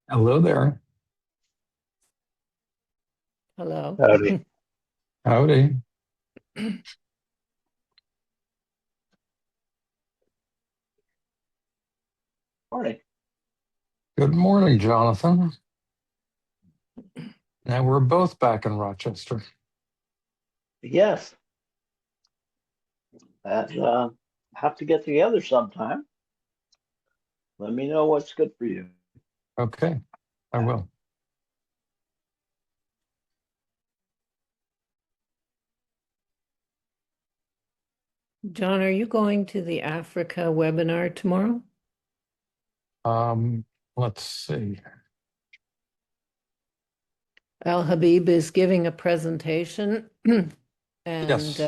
Hello there. Hello. Howdy. Howdy. Morning. Good morning, Jonathan. Now we're both back in Rochester. Yes, and have to get together sometime. Let me know what's good for you. Okay, I will. John, are you going to the Africa webinar tomorrow? Um, let's see. Al Habib is giving a presentation and Yes,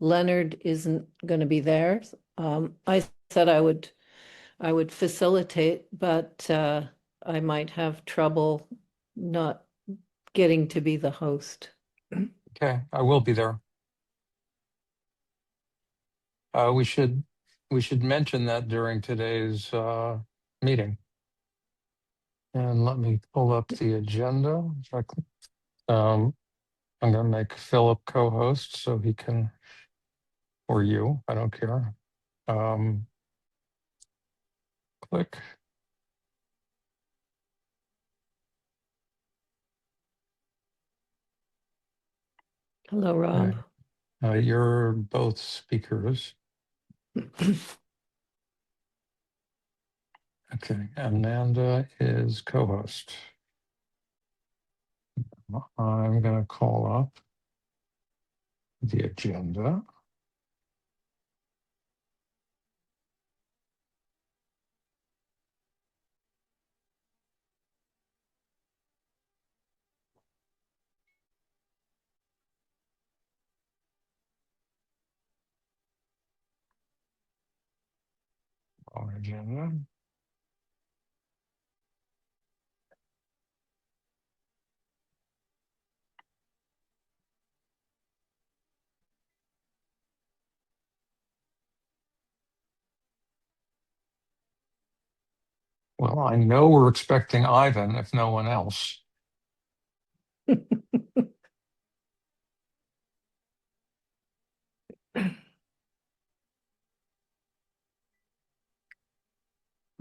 Leonard isn't going to be there. I said I would facilitate, but I might have trouble not getting to be the host. okay, I will be there. We should mention that during today's meeting. And let me pull up the agenda. Um, I'm going to make Philip co-host so he can, or you, I don't care. Um, Click. Hello, Rob. Okay. You're both speakers. Okay, Amanda is co-host. I'm going to call up the agenda. Wrong agenda. Well, I know we're expecting Ivan, if no one else.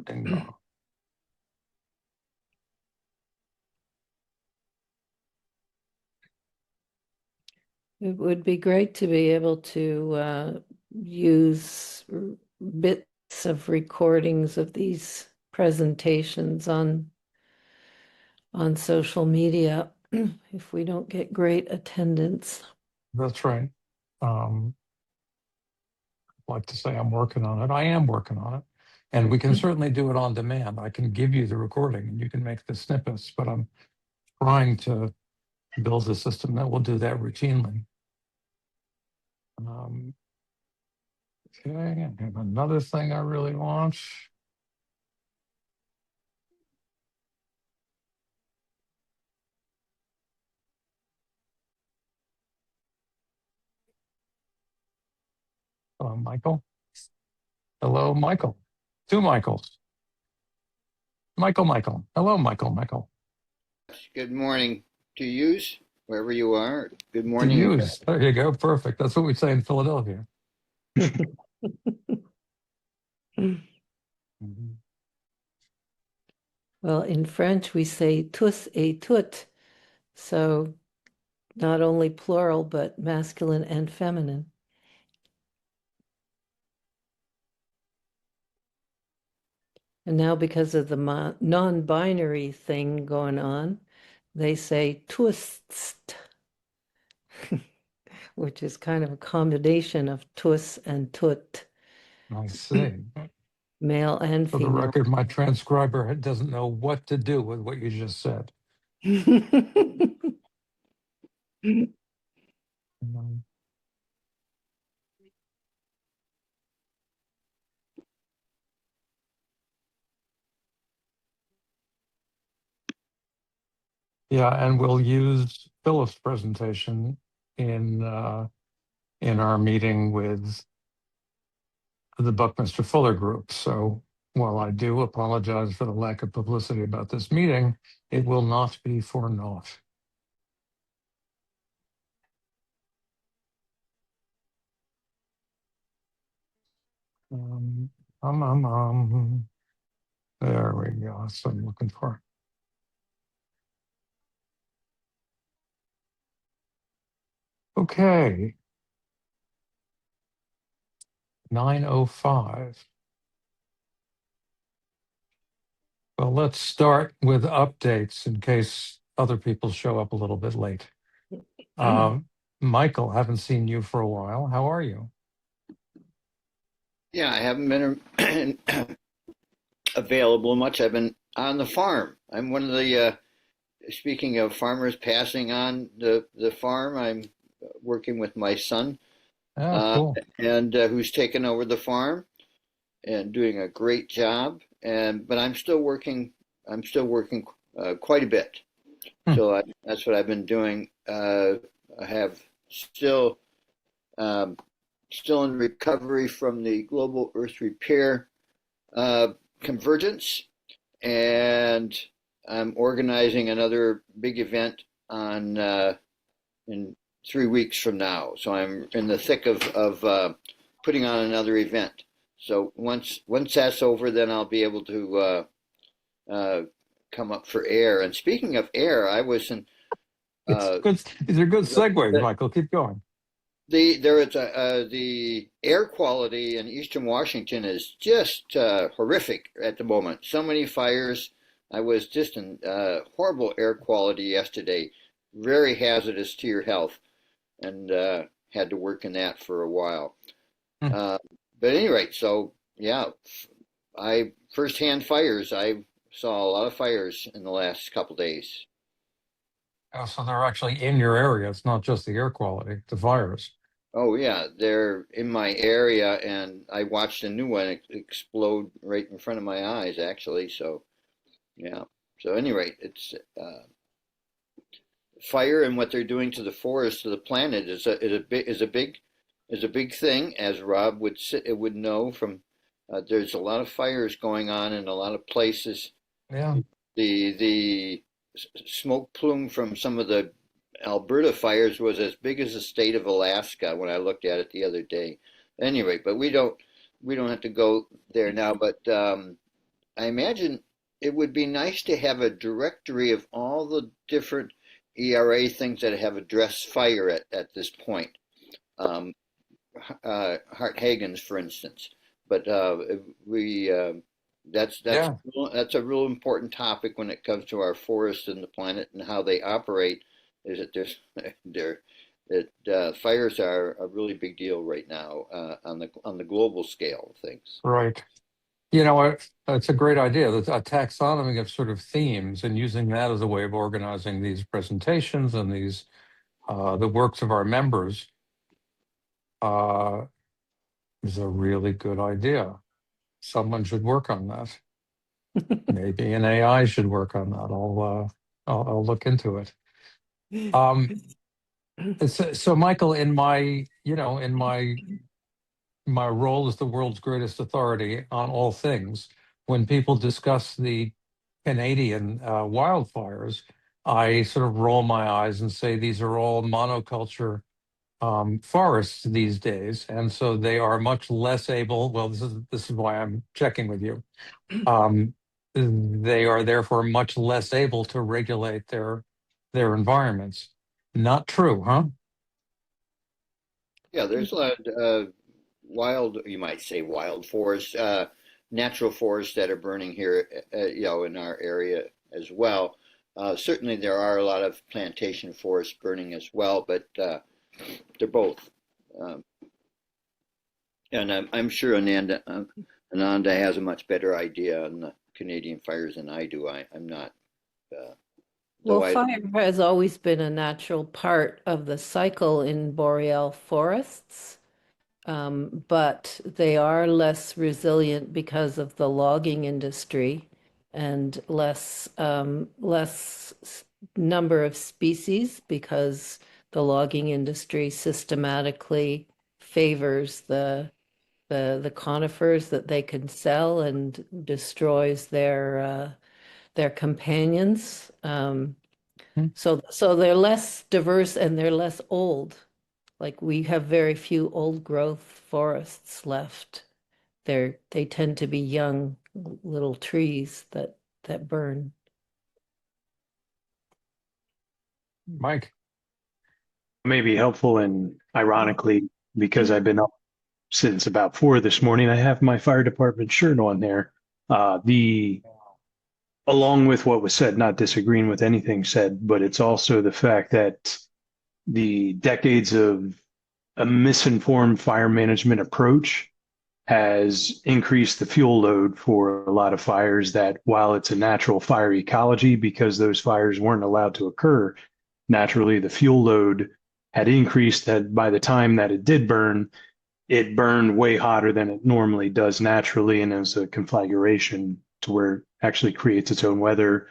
Ding dong. It would be great to be able to use bits of recordings of these presentations on social media if we don't get great attendance. That's right. I'd like to say I'm working on it. I am working on it. And we can certainly do it on demand. I can give you the recording and you can make the snippets, but I'm trying to build a system that will do that routinely. Um, okay, I have another thing I really want. Michael. Hello, Michael. Two Michaels. Michael. Hello, Michael. Good morning to yous, wherever you are. Good To morning. use. There you go. Perfect. That's what we say in Philadelphia. Mhm. Well, in French, we say tous et toutes, so not only plural, but masculine and feminine. And now, because of the non-binary thing going on, they say tous, which is kind of a combination of tous and tout, I see. male and For the female. record, my transcriber doesn't know what to do with what you just said. Um, Yeah, and we'll use Philip's presentation in our meeting with the Buckminster Fuller group. So while I do apologize for the lack of publicity about this meeting, it will not be for naught. Um, there we go. That's what I'm looking for. Okay. 9:05. Well, let's start with updates in case other people show up a little bit late. Michael, haven't seen you for a while. How are you? Yeah, I haven't been available much. I've been on the farm. I'm one of the, speaking of farmers passing on the farm, I'm working with my son, Oh, uh, cool. and who's taken over the farm and doing a great job. But I'm still working quite a bit. Hmm. So that's what I've been doing. I have still um, still in recovery from the global Earth repair uh, convergence, and I'm organizing another big event on in 3 weeks from now. So I'm in the thick of putting on another event. So once that's over, then I'll be able to uh, come up for air. And speaking of air, I was in It's uh, good. These are good segues, the, Michael. Keep going. there is the air quality in Eastern Washington is just horrific at the moment. So many fires. I was just in horrible air quality yesterday, very hazardous to your health, and had to work in that for a while. Hmm. Uh, but at any rate, so yeah, I firsthand fires. I saw a lot of fires in the last couple days. Oh, so they're actually in your area. It's not just the air quality, the fires. Oh yeah, they're in my area, and I watched a new one explode right in front of my eyes, actually. So yeah. So at any rate, it's fire and what they're doing to the forest, to the planet, is a big thing, as Rob would know from. There's a lot of fires going on in a lot of places. Yeah. The smoke plume from some of the Alberta fires was as big as the state of Alaska when I looked at it the other day. Anyway, but we don't have to go there now. But I imagine it would be nice to have a directory of all the different ERA things that have addressed fire at this point. Um, Hart Hagen's, for instance. But we Yeah. that's a real important topic when it comes to our forests and the planet and how they operate. Is that there's there that fires are a really big deal right now on the global scale of things. Right. You know what? It's a great idea. That's a taxonomy of sort of themes and using that as a way of organizing these presentations and these the works of our members uh, is a really good idea. Someone should work on that. Maybe an AI should work on that. I'll look into it. Um, so Michael, in my role as the world's greatest authority on all things, when people discuss the Canadian wildfires, I sort of roll my eyes and say these are all monoculture forests these days, and so they are much less able. Well, this is why I'm checking with you. Um, they are therefore much less able to regulate their environments. Not true, huh? Yeah, there's a lot of wild, you might say wild forests, natural forests that are burning here, in our area as well. Certainly, there are a lot of plantation forests burning as well, but they're both. Um, and I'm sure Ananda has a much better idea on the Canadian fires than I do. I'm not, uh, Well, though I. fire has always been a natural part of the cycle in boreal forests, but they are less resilient because of the logging industry and less number of species because the logging industry systematically favors the the conifers that they can sell and destroys their companions. So they're less diverse and they're less old. Like we have very few old growth forests left. They tend to be young little trees that burn. Mike, May be helpful, and ironically, because I've been up since about 4 this morning, I have my fire department shirt on there. The Along with what was said, not disagreeing with anything said, but it's also the fact that the decades of a misinformed fire management approach has increased the fuel load for a lot of fires that, while it's a natural fire ecology, because those fires weren't allowed to occur naturally, the fuel load had increased, that by the time that it did burn, it burned way hotter than it normally does naturally, and as a conflagration to where it actually creates its own weather.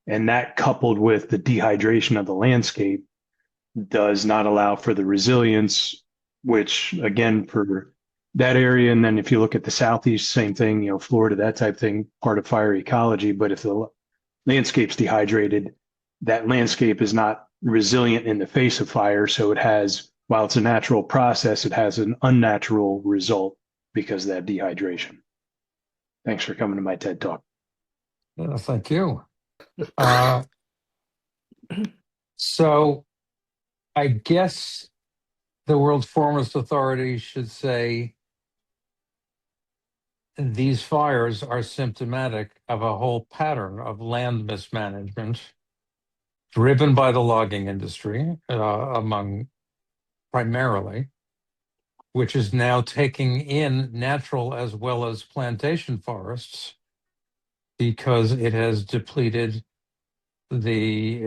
And that, coupled with the dehydration of the landscape, does not allow for the resilience, which again, for that area. And then if you look at the Southeast, same thing, Florida, that type of thing, part of fire ecology. But if the landscape's dehydrated, that landscape is not resilient in the face of fire. So it has, while it's a natural process, it has an unnatural result because of that dehydration. Thanks for coming to my TED Talk. thank you. So I guess the World Forest Authority should say these fires are symptomatic of a whole pattern of land mismanagement driven by the logging industry, among primarily, which is now taking in natural as well as plantation forests because it has it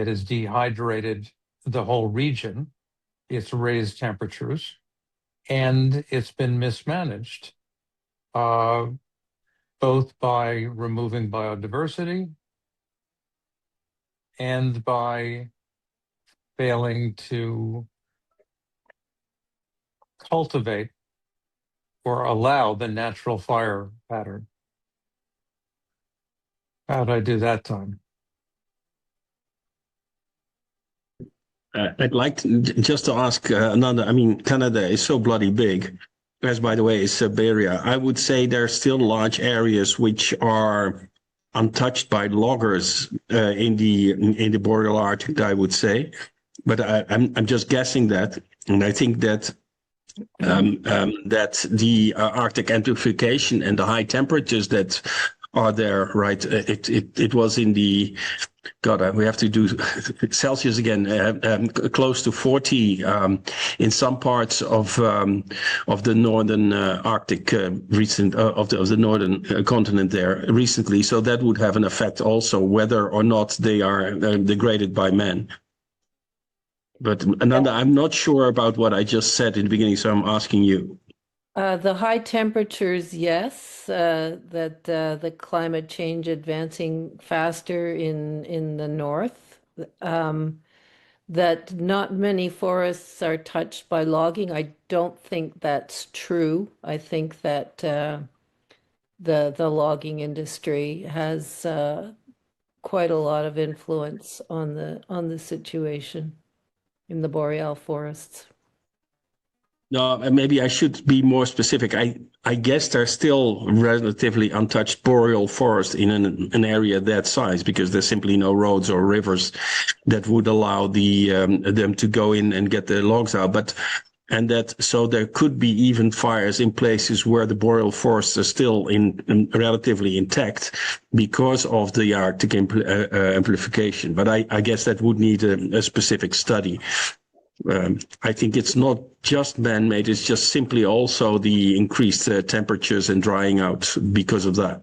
has dehydrated the whole region. It's raised temperatures and it's been mismanaged, both by removing biodiversity and by failing to cultivate or allow the natural fire pattern. How'd I do that time? I'd like just to ask another. I mean, Canada is so bloody big, as by the way is Siberia. I would say there are still large areas which are untouched by loggers in the boreal Arctic, I would say, but I'm just guessing that, and I think that that the Arctic amplification and the high temperatures that are there, right? It was in the God, we have to do Celsius again. Close to 40 in some parts of the northern Arctic recent of the northern continent there recently. So that would have an effect also, whether or not they are degraded by man. But Ananda, I'm not sure about what I just said in the beginning, so I'm asking you. The high temperatures, yes, that the climate change advancing faster in the north, that not many forests are touched by logging. I don't think that's true. I think that the logging industry has quite a lot of influence on the situation in the boreal forests. No, maybe I should be more specific. I guess there's still relatively untouched boreal forest in an area that size because there's simply no roads or rivers that would allow them to go in and get the logs out. So there could be even fires in places where the boreal forests are still relatively intact because of the Arctic amplification. But I guess that would need a specific study. I think it's not just man-made, it's just simply also the increased temperatures and drying out because of that.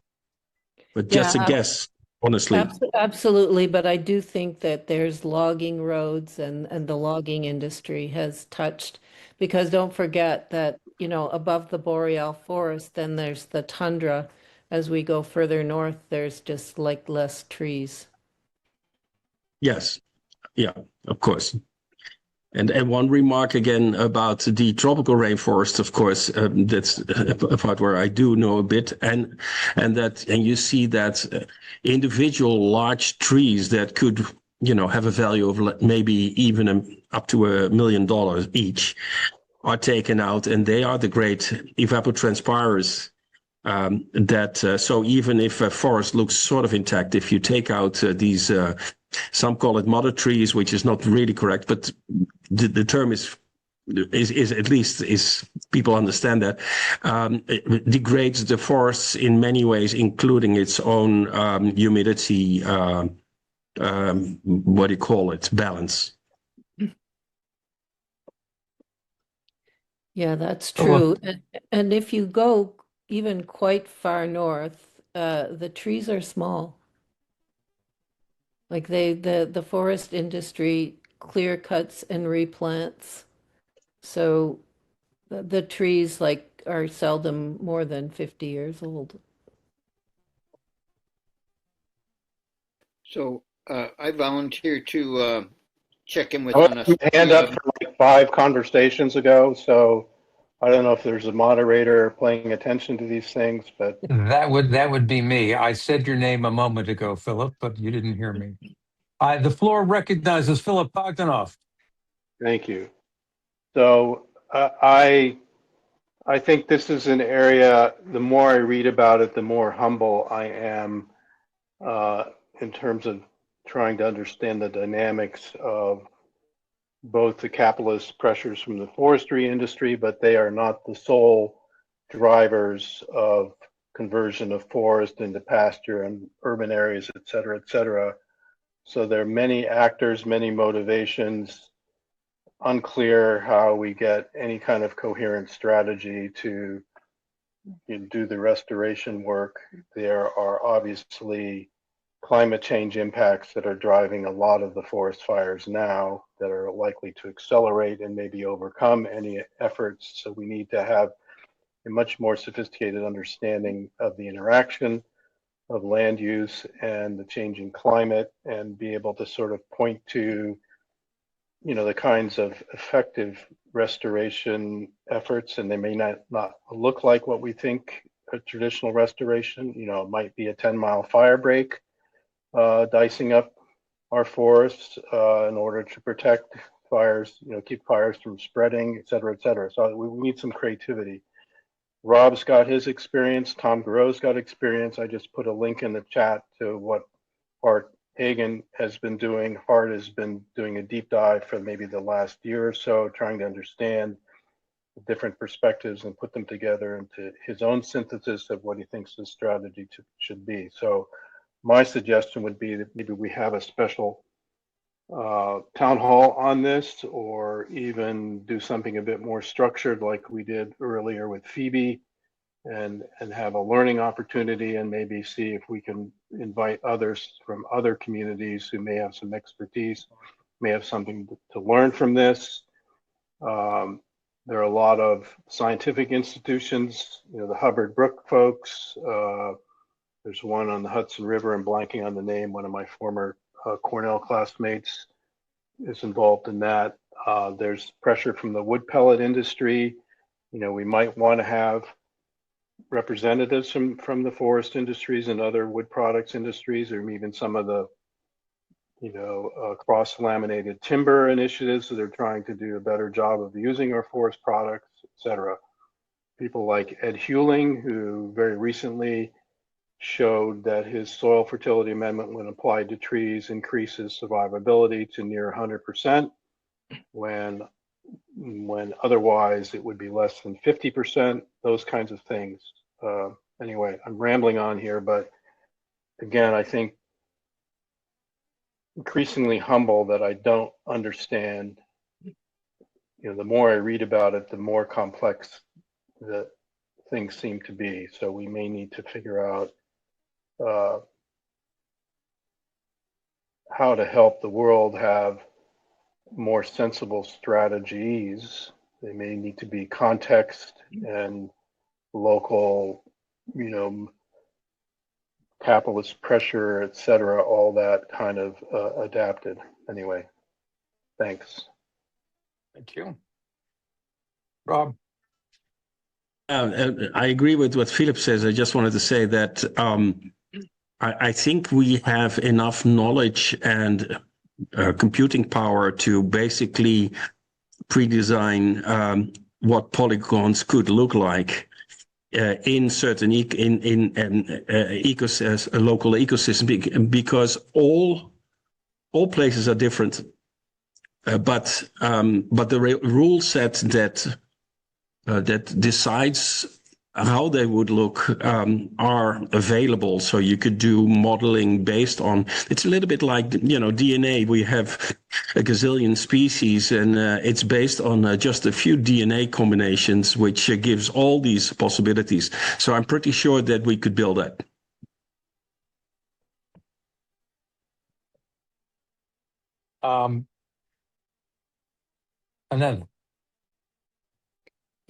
But just a guess, honestly. Absolutely, but I do think that there's logging roads and the logging industry has touched, because don't forget that, above the boreal forest, then there's the tundra. As we go further north, there's just like less trees. Yes, yeah, of course. And one remark again about the tropical rainforest, of course, that's a part where I do know a bit, and you see that individual large trees that could, have a value of maybe even up to $1 million each, are taken out, and they are the great evapotranspirers. So even if a forest looks sort of intact, if you take out these, some call it mother trees, which is not really correct, but the term is at least is people understand that, it degrades the forests in many ways, including its own humidity, what do you call it, balance. Yeah, that's Philip, true. And if you go even quite far north, the trees are small. Like the forest industry clear cuts and replants. So the trees like are seldom more than 50 years old. So I volunteer to check in I with was on a my hand up for like 5 conversations ago, so I don't know if there's a moderator paying attention to these things, but that would be me. I said your name a moment ago, Philip, but you didn't hear me. The floor recognizes Philip Bogdanoff. thank you. So I think this is an area, the more I read about it, the more humble I am uh, in terms of trying to understand the dynamics of both the capitalist pressures from the forestry industry, but they are not the sole drivers of conversion of forest into pasture and urban areas, et cetera, et cetera. So there are many actors, many motivations, unclear how we get any kind of coherent strategy to do the restoration work. There are obviously climate change impacts that are driving a lot of the forest fires now that are likely to accelerate and maybe overcome any efforts. So we need to have a much more sophisticated understanding of the interaction of land use and the changing climate and be able to sort of point to the kinds of effective restoration efforts, and they may not look like what we think a traditional restoration. It might be a 10-mile fire break, dicing up our forests in order to protect fires, keep fires from spreading, et cetera, et cetera. So we need some creativity. Rob's got his experience. Tom Garreau's got experience. I just put a link in the chat to what Art Hagen has been doing. Hart has been doing a deep dive for maybe the last year or so, trying to understand the different perspectives and put them together into his own synthesis of what he thinks the strategy should be. So my suggestion would be that maybe we have a special town hall on this, or even do something a bit more structured like we did earlier with Phoebe, and have a learning opportunity, and maybe see if we can invite others from other communities who may have some expertise, may have something to learn from this. There are a lot of scientific institutions, the Hubbard Brook folks. There's one on the Hudson River, I'm blanking on the name. One of my former Cornell classmates is involved in that. There's pressure from the wood pellet industry. We might want to have representatives from the forest industries and other wood products industries, or even some of the cross-laminated timber initiatives that are trying to do a better job of using our forest products, etc. People like Ed Hewling, who very recently showed that his soil fertility amendment, when applied to trees, increases survivability to near 100%, when otherwise it would be less than 50%, those kinds of things. Anyway, I'm rambling on here, but again, I think increasingly humble that I don't understand. The more I read about it, the more complex the things seem to be. So we may need to figure out how to help the world have more sensible strategies. They may need to be context and local, capitalist pressure, et cetera, all that kind of adapted. Anyway, thanks. Thank you. Rob? I agree with what Philip says. I just wanted to say that I think we have enough knowledge and computing power to basically pre-design what polygons could look like in certain local ecosystem, because all places are different. But the rule set that decides how they would look are available. So you could do modeling based on, it's a little bit like, DNA. We have a gazillion species, and it's based on just a few DNA combinations, which gives all these possibilities. So I'm pretty sure that we could build that. And then,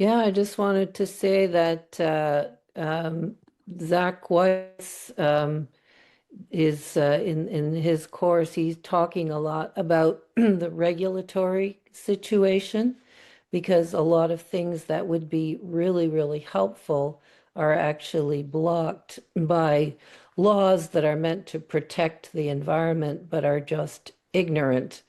Yeah, I just wanted to say that Zach Weiss is in his course, he's talking a lot about the regulatory situation, because a lot of things that would be really, really helpful are actually blocked by laws that are meant to protect the environment but are just ignorant.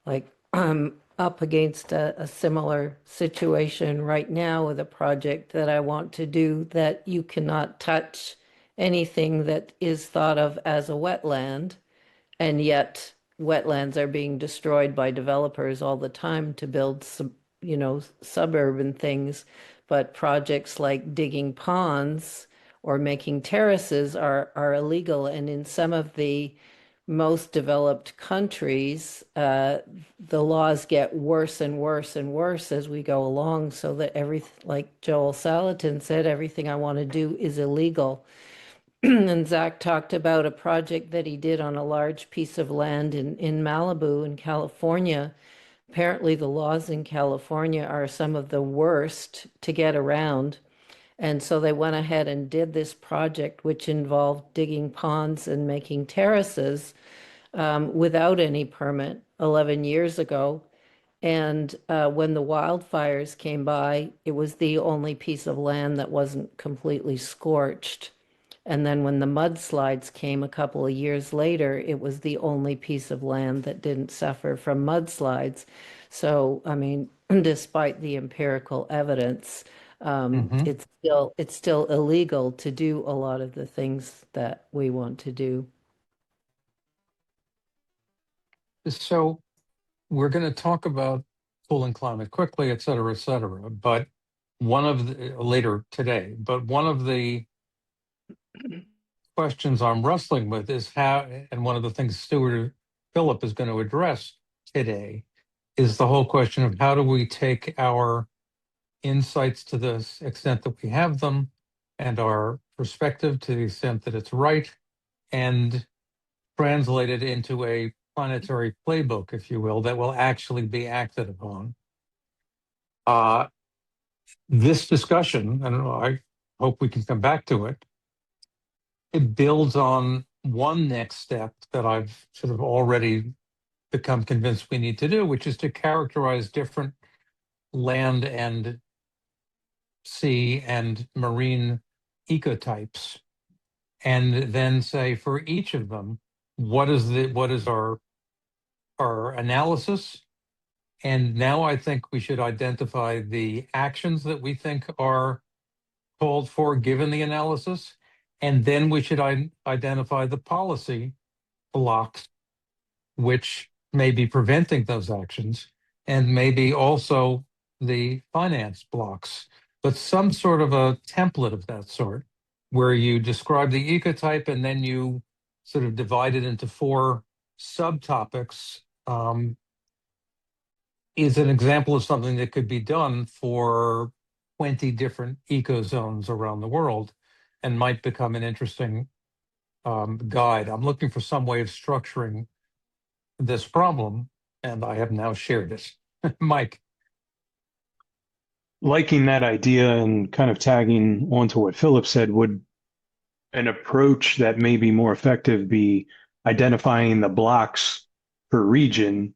Like, I'm up against a similar situation right now with a project that I want to do, that you cannot touch anything that is thought of as a wetland, and yet wetlands are being destroyed by developers all the time to build suburban things. But projects like digging ponds or making terraces are illegal. And in some of the most developed countries, the laws get worse and worse and worse as we go along, so that like Joel Salatin said, everything I want to do is illegal. And Zach talked about a project that he did on a large piece of land in Malibu in California. Apparently, the laws in California are some of the worst to get around. And so they went ahead and did this project, which involved digging ponds and making terraces without any permit 11 years ago. And when the wildfires came by, it was the only piece of land that wasn't completely scorched. And then when the mudslides came a couple of years later, it was the only piece of land that didn't suffer from mudslides. So, I mean, despite the empirical evidence, mhm. it's still illegal to do a lot of the things that we want to do. So we're going to talk about cooling climate quickly, et cetera, but one of the later today, but one of the questions I'm wrestling with is how, and one of the things Stuart Philip is going to address today is the whole question of how do we take our insights, to the extent that we have them, and our perspective to the extent that it's right, and translate it into a planetary playbook, if you will, that will actually be acted upon. This discussion, and I hope we can come back to it, it builds on one next step that I've sort of already become convinced we need to do, which is to characterize different land and sea and marine ecotypes, and then say for each of them, what is our analysis? And now I think we should identify the actions that we think are called for given the analysis. And then we should identify the policy blocks which may be preventing those actions, and maybe also the finance blocks, but some sort of a template of that sort, where you describe the ecotype and then you sort of divide it into four subtopics, is an example of something that could be done for 20 different ecozones around the world and might become an interesting guide. I'm looking for some way of structuring this problem, and I have now shared it. Mike. Liking that idea and kind of tagging onto what Philip said, would an approach that may be more effective be identifying the blocks per region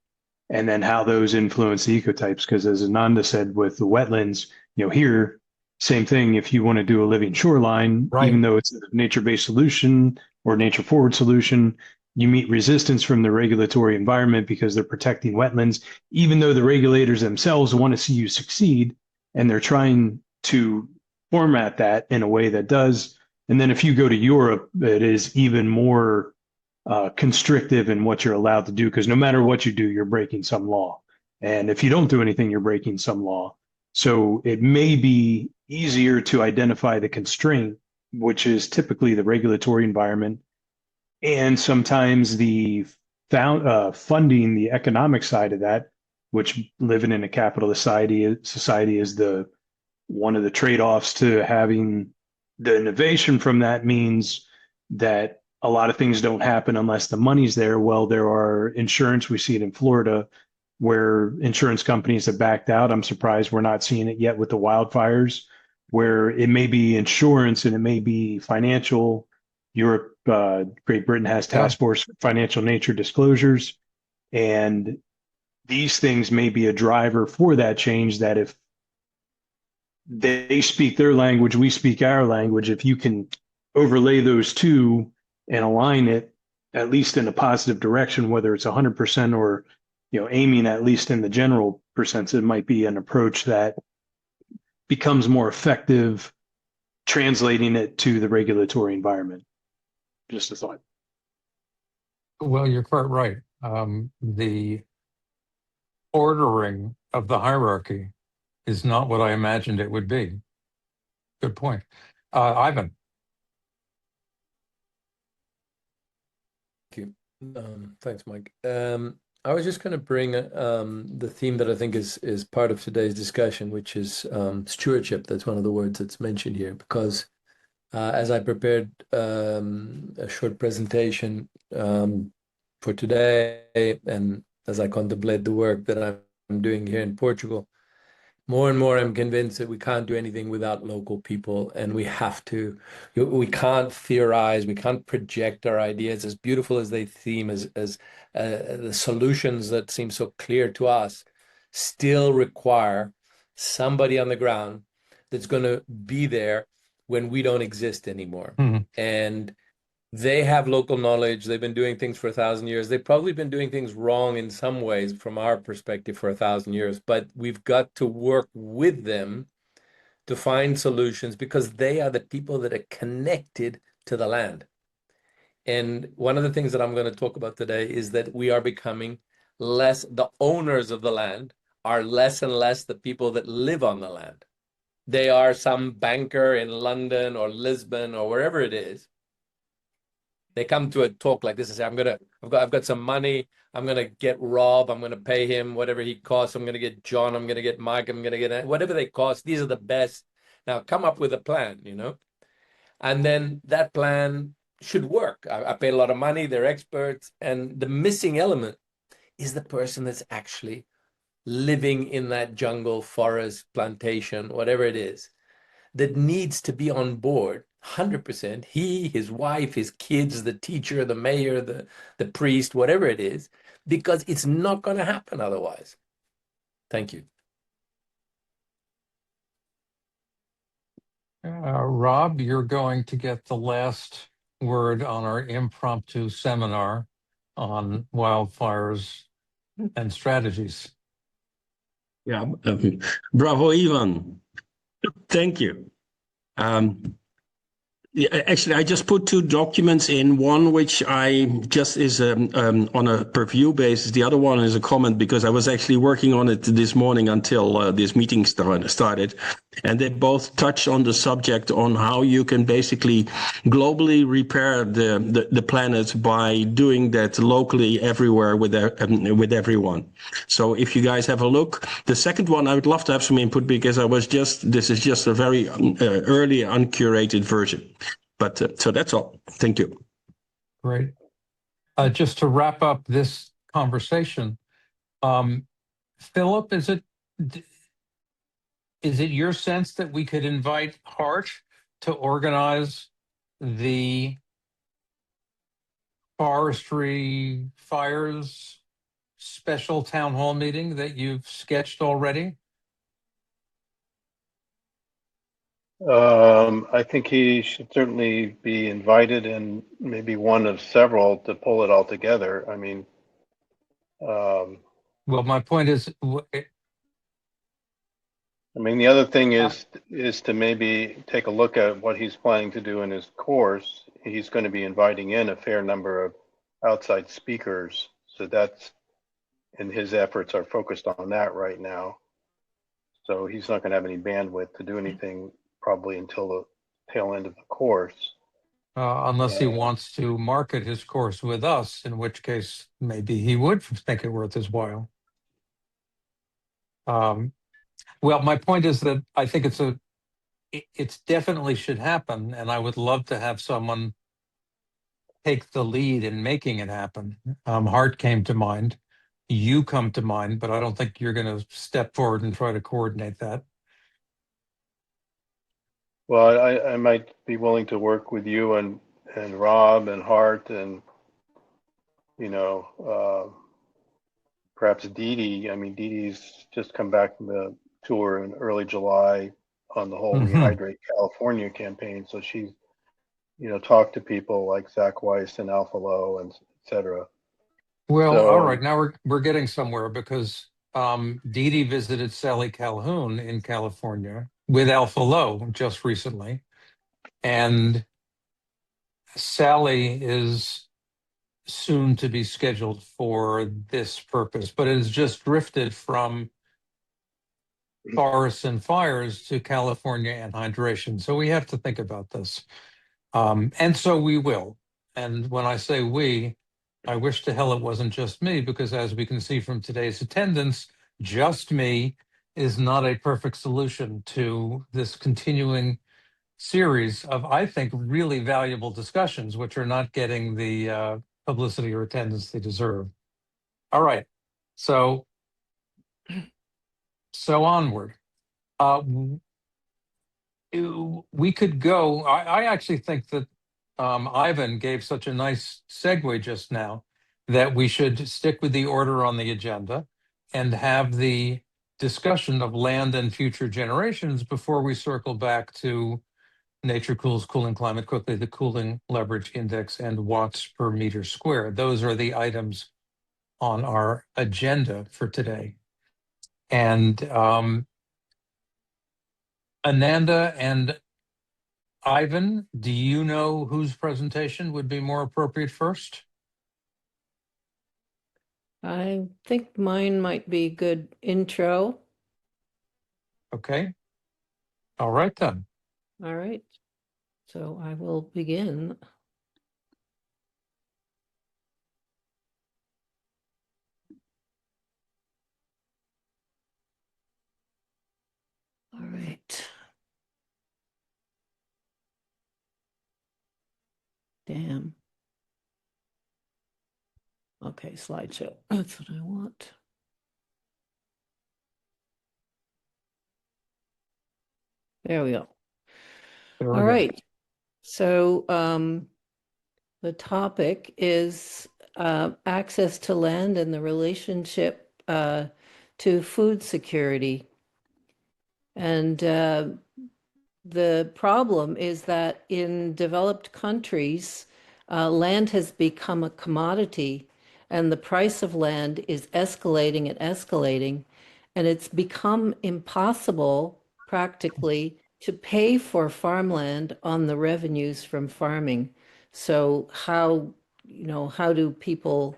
and then how those influence the ecotypes. Because as Ananda said with the wetlands, here, same thing. If you want to do a living shoreline, Right. even though it's a nature-based solution or nature-forward solution, you meet resistance from the regulatory environment because they're protecting wetlands, even though the regulators themselves want to see you succeed, and they're trying to format that in a way that does. And then if you go to Europe, it is even more constrictive in what you're allowed to do, because no matter what you do, you're breaking some law. And if you don't do anything, you're breaking some law. So it may be easier to identify the constraint, which is typically the regulatory environment, and sometimes the funding, the economic side of that, which living in a capitalist society is the one of the trade-offs to having the innovation from that means that a lot of things don't happen unless the money's there. Well, there are insurance. We see it in Florida where insurance companies have backed out. I'm surprised we're not seeing it yet with the wildfires, where it may be insurance and it may be financial. Europe, Great Britain has task force financial nature disclosures. And these things may be a driver for that change, that if they speak their language, we speak our language. If you can overlay those two and align it, at least in a positive direction, whether it's 100% or, aiming at least in the general percents, it might be an approach that becomes more effective, translating it to the regulatory environment. Just a thought. Well, you're quite right. The ordering of the hierarchy is not what I imagined it would be. Good point. Ivan. Thank you. Thanks, Mike. I was just going to bring the theme that I think is part of today's discussion, which is stewardship. That's one of the words that's mentioned here, because as I prepared a short presentation for today, and as I contemplate the work that I'm doing here in Portugal, more and more I'm convinced that we can't do anything without local people, and we can't theorize, we can't project our ideas, as beautiful as they seem, as the solutions that seem so clear to us still require somebody on the ground that's going to be there when we don't exist anymore. Mhm. And they have local knowledge. They've been doing things for 1,000 years. They've probably been doing things wrong in some ways from our perspective for 1,000 years, but we've got to work with them to find solutions, because they are the people that are connected to the land. And one of the things that I'm going to talk about today is that we are becoming less, the owners of the land are less and less the people that live on the land. They are some banker in London or Lisbon or wherever it is. They come to a talk like this and say, I've got some money. I'm gonna get Rob. I'm gonna pay him whatever he costs. I'm gonna get John. I'm gonna get Mike. I'm gonna get whatever they cost. These are the best. Now come up with a plan, and then that plan should work. I paid a lot of money. They're experts, and the missing element is the person that's actually living in that jungle, forest, plantation, whatever it is, that needs to be on board 100%. He, his wife, his kids, the teacher, the mayor, the priest, whatever it is, because it's not going to happen otherwise. Thank you. Rob, you're going to get the last word on our impromptu seminar on wildfires and strategies. Yeah, bravo, Ivan. Thank you. Yeah, actually, I just put two documents in, one which I just is on a per view basis. The other one is a comment, because I was actually working on it this morning until this meeting started. And they both touch on the subject on how you can basically globally repair the planet by doing that locally everywhere with everyone. So if you guys have a look, the second one, I would love to have some input, because this is just a very early uncurated version. But so that's all. Thank you. Great. Just to wrap up this conversation, Philip, is it your sense that we could invite Hart to organize the forestry fires special town hall meeting that you've sketched already? I think he should certainly be invited and maybe one of several to pull it all together. I mean, Well, my point is, the other thing is to maybe take a look at what he's planning to do in his course. He's going to be inviting in a fair number of outside speakers, so that's, and his efforts are focused on that right now. So he's not going to have any bandwidth to do anything probably until the tail end of the course. unless he wants to market his course with us, in which case maybe he would think it worth his while. Well, my point is that I think it's definitely should happen, and I would love to have someone take the lead in making it happen. Hart came to mind, you come to mind, but I don't think you're going to step forward and try to coordinate that. Well, I might be willing to work with you and Rob and Hart and, you know, perhaps Dee Dee. I mean, Dee Dee's just come back from the tour in early July on the whole Rehydrate California campaign. So she's, you know, talked to people like Zach Weiss and Alpha Low and et cetera. Well, So, all right, now we're getting somewhere because Dee Dee visited Sally Calhoun in California with Alpha Low just recently, and Sally is soon to be scheduled for this purpose, but it has just drifted from forests and fires to California and hydration. So we have to think about this. And so we will. And when I say we, I wish to hell it wasn't just me, because as we can see from today's attendance, just me is not a perfect solution to this continuing series of, I think, really valuable discussions, which are not getting the publicity or attendance they deserve. All right. So onward. We could go. I actually think that Ivan gave such a nice segue just now that we should stick with the order on the agenda and have the discussion of land and future generations before we circle back to nature cools cooling climate quickly, the cooling leverage index, and watts per meter squared. Those are the items on our agenda for today. And Ananda and Ivan, do you know whose presentation would be more appropriate first? I think mine might be a good intro. Okay. All right then. All right. So I will begin. All right. Damn. Okay, slideshow. That's what I want. There we go. There we All go. right. So the topic is access to land and the relationship to food security. And the problem is that in developed countries, land has become a commodity, and the price of land is escalating and escalating. And it's become impossible, practically, to pay for farmland on the revenues from farming. So how do people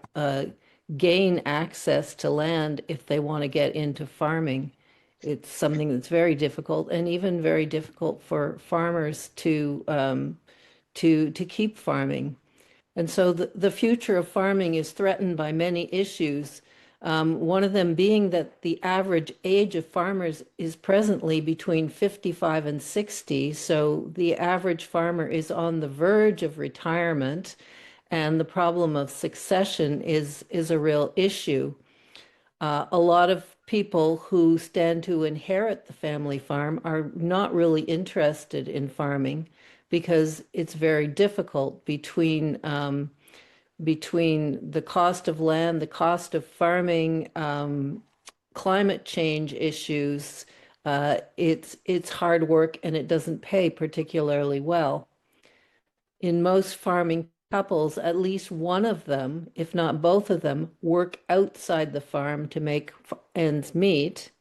gain access to land if they want to get into farming? It's something that's very difficult, and even very difficult for farmers to keep farming. And so the future of farming is threatened by many issues. One of them being that the average age of farmers is presently between 55 and 60. So the average farmer is on the verge of retirement, and the problem of succession is a real issue. A lot of people who stand to inherit the family farm are not really interested in farming because it's very difficult between the cost of land, the cost of farming, climate change issues, it's hard work and it doesn't pay particularly well. In most farming couples, at least one of them, if not both of them, work outside the farm to make ends meet.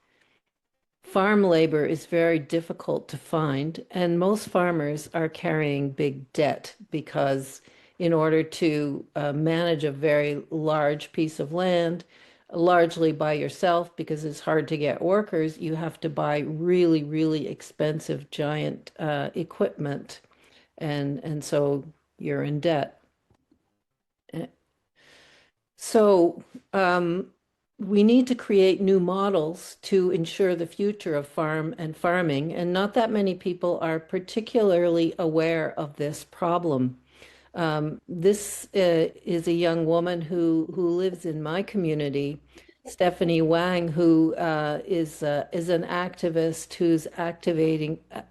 Farm labor is very difficult to find, and most farmers are carrying big debt because in order to manage a very large piece of land, largely by yourself, because it's hard to get workers, you have to buy really, really expensive giant equipment, and so you're in debt. So we need to create new models to ensure the future of farm and farming, and not that many people are particularly aware of this problem. This is a young woman who lives in my community, Stephanie Wang, who is an activist who's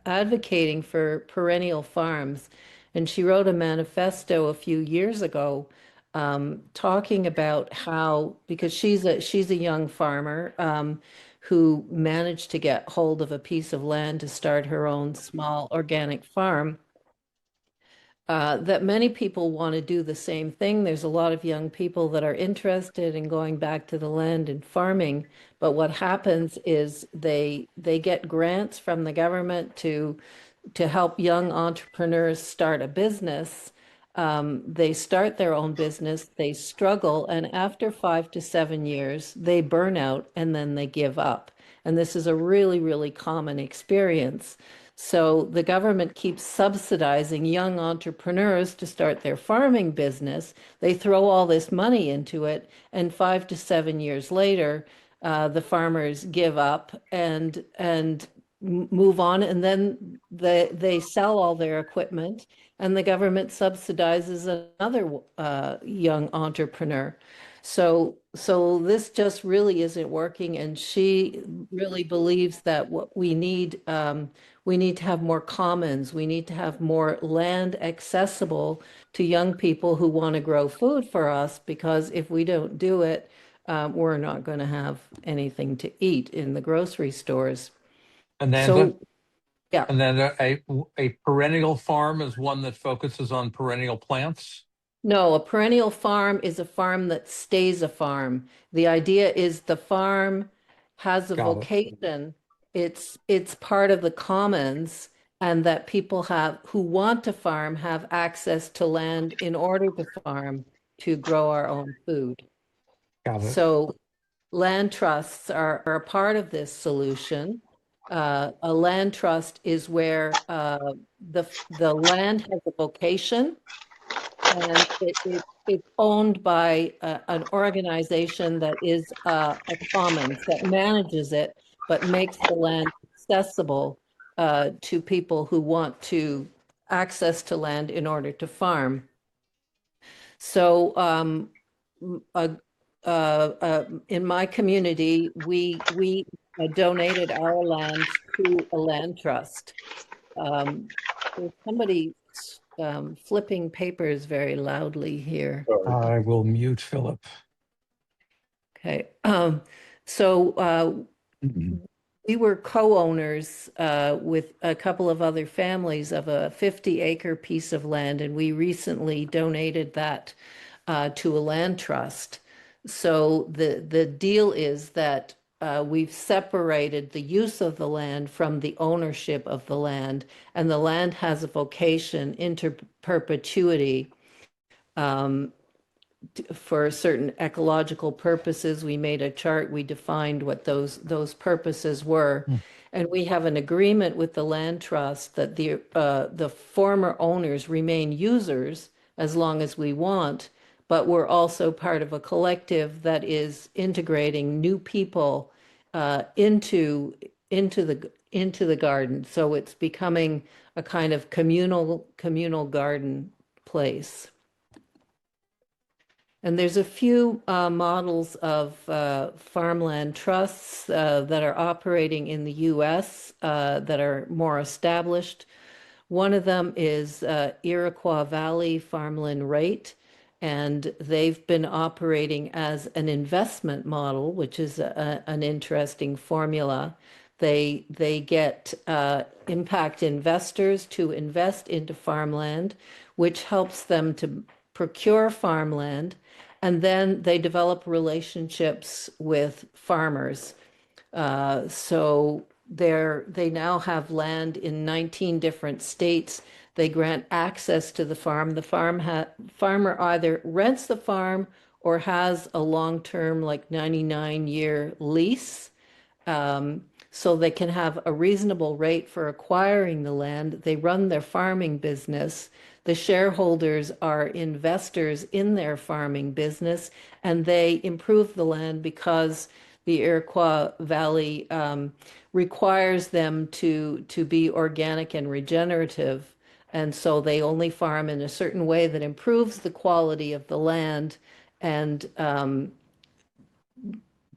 advocating for perennial farms, and she wrote a manifesto a few years ago, talking about how, because she's a young farmer who managed to get hold of a piece of land to start her own small organic farm, that many people want to do the same thing. There's a lot of young people that are interested in going back to the land and farming, but what happens is they get grants from the government to help young entrepreneurs start a business. They start their own business, they struggle, and after 5 to 7 years, they burn out and then they give up. And this is a really, really common experience. So the government keeps subsidizing young entrepreneurs to start their farming business. They throw all this money into it, and 5 to 7 years later, the farmers give up and move on, and then they sell all their equipment, and the government subsidizes another young entrepreneur. So this just really isn't working, and she really believes that what we need to have more commons. We need to have more land accessible to young people who want to grow food for us, because if we don't do it, we're not going to have anything to eat in the grocery stores. Amanda, So, yeah. and then a perennial farm is one that focuses on perennial plants. No, a perennial farm is a farm that stays a farm. The idea is the farm has a Got it. vocation. It's part of the commons, and that people have who want to farm have access to land in order to farm to grow our own food. Got it. So land trusts are a part of this solution. A land trust is where the land has a vocation, and it's owned by an organization that is a commons that manages it, but makes the land accessible to people who want to access to land in order to farm. So uh, in my community, we donated our land to a land trust. There's somebody flipping papers very loudly here. I will mute Philip. Okay. So we were co-owners with a couple of other families of a 50-acre piece of land, and we recently donated that to a land trust. So the deal is that we've separated the use of the land from the ownership of the land, and the land has a vocation into perpetuity. For certain ecological purposes, we made a chart, we defined what those purposes were. And we have an agreement with the land trust that the former owners remain users as long as we want, but we're also part of a collective that is integrating new people into the garden. So it's becoming a kind of communal garden place. And there's a few models of farmland trusts that are operating in the US that are more established. One of them is Iroquois Valley Farmland Rate. and they've been operating as an investment model, which is an interesting formula. They get impact investors to invest into farmland, which helps them to procure farmland, and then they develop relationships with farmers. So they now have land in 19 different states. They grant access to the farm. The farmer either rents the farm or has a long-term, like 99-year lease. So they can have a reasonable rate for acquiring the land. They run their farming business. The shareholders are investors in their farming business, and they improve the land because the Iroquois Valley requires them to be organic and regenerative. And so they only farm in a certain way that improves the quality of the land and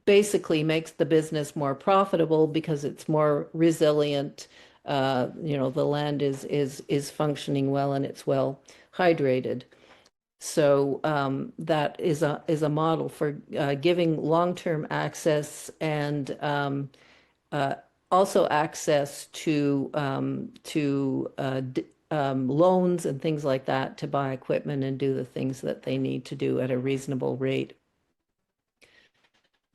basically makes the business more profitable because it's more resilient. The land is functioning well and it's well hydrated. So that is a model for giving long-term access and also access to loans and things like that to buy equipment and do the things that they need to do at a reasonable rate.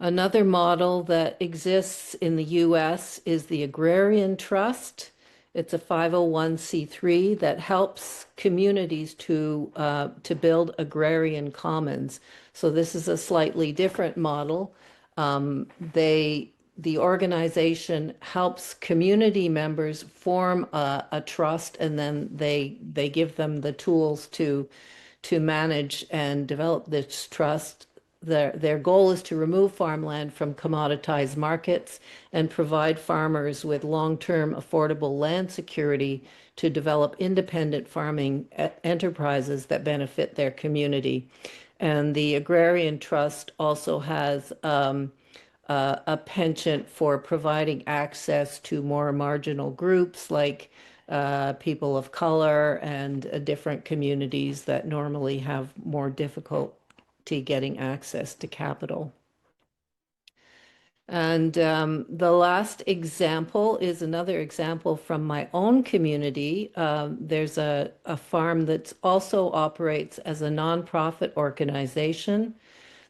Another model that exists in the US is the Agrarian Trust. It's a 501c3 that helps communities to build agrarian commons. So this is a slightly different model. The organization helps community members form a trust, and then they give them the tools to manage and develop this trust. Their goal is to remove farmland from commoditized markets and provide farmers with long-term affordable land security to develop independent farming enterprises that benefit their community. And the Agrarian Trust also has a penchant for providing access to more marginal groups like people of color and different communities that normally have more difficulty getting access to capital. And the last example is another example from my own community. There's a farm that also operates as a nonprofit organization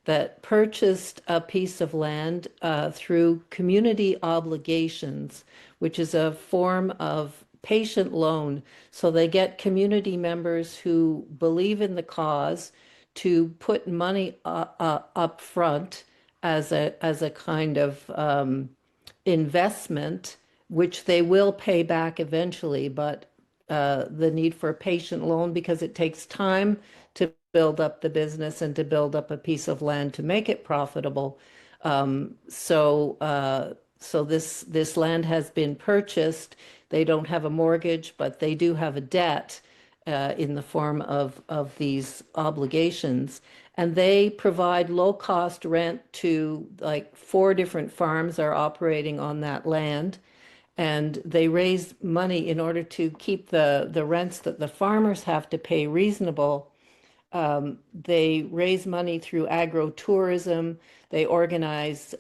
that purchased a piece of land through community obligations, which is a form of patient loan. So they get community members who believe in the cause to put money up front as a kind of investment, which they will pay back eventually, but the need for a patient loan because it takes time to build up the business and to build up a piece of land to make it profitable. So this land has been purchased. They don't have a mortgage, but they do have a debt in the form of these obligations. And they provide low-cost rent to like 4 different farms are operating on that land. And they raise money in order to keep the rents that the farmers have to pay reasonable. They raise money through agro-tourism. They organize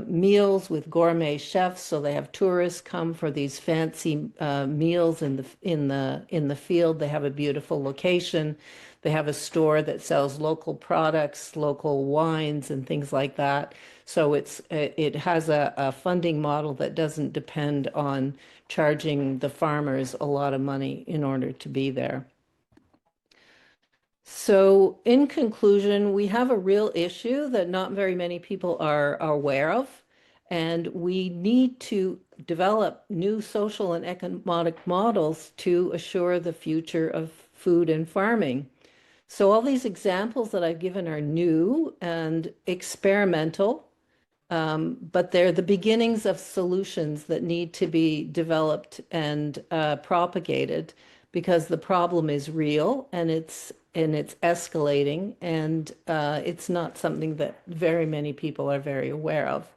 meals with gourmet chefs, so they have tourists come for these fancy meals in the field. They have a beautiful location. They have a store that sells local products, local wines, and things like that. So it has a funding model that doesn't depend on charging the farmers a lot of money in order to be there. So, in conclusion, we have a real issue that not very many people are aware of, and we need to develop new social and economic models to assure the future of food and farming. So, all these examples that I've given are new and experimental, but they're the beginnings of solutions that need to be developed and propagated because the problem is real and it's escalating, and it's not something that very many people are very aware of.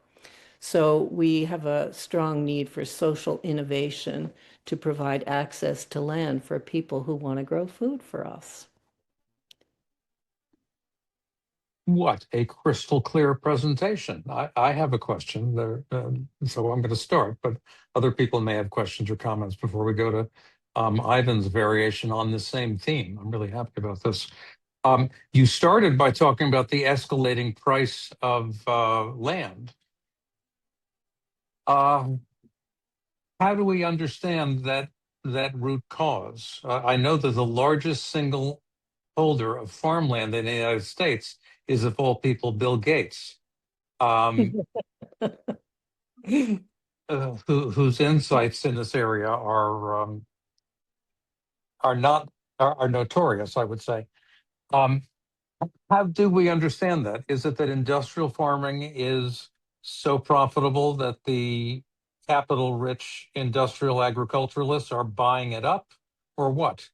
So we have a strong need for social innovation to provide access to land for people who want to grow food for us. what a crystal clear presentation. I have a question there, so I'm going to start, but other people may have questions or comments before we go to Ivan's variation on the same theme. I'm really happy about this. You started by talking about the escalating price of land. How do we understand that root cause? I know that the largest single holder of farmland in the United States is, of all people, Bill Gates, um, whose insights in this area are not are notorious, I would say. Um, how do we understand that? Is it that industrial farming is so profitable that the capital-rich industrial agriculturalists are buying it up, or what?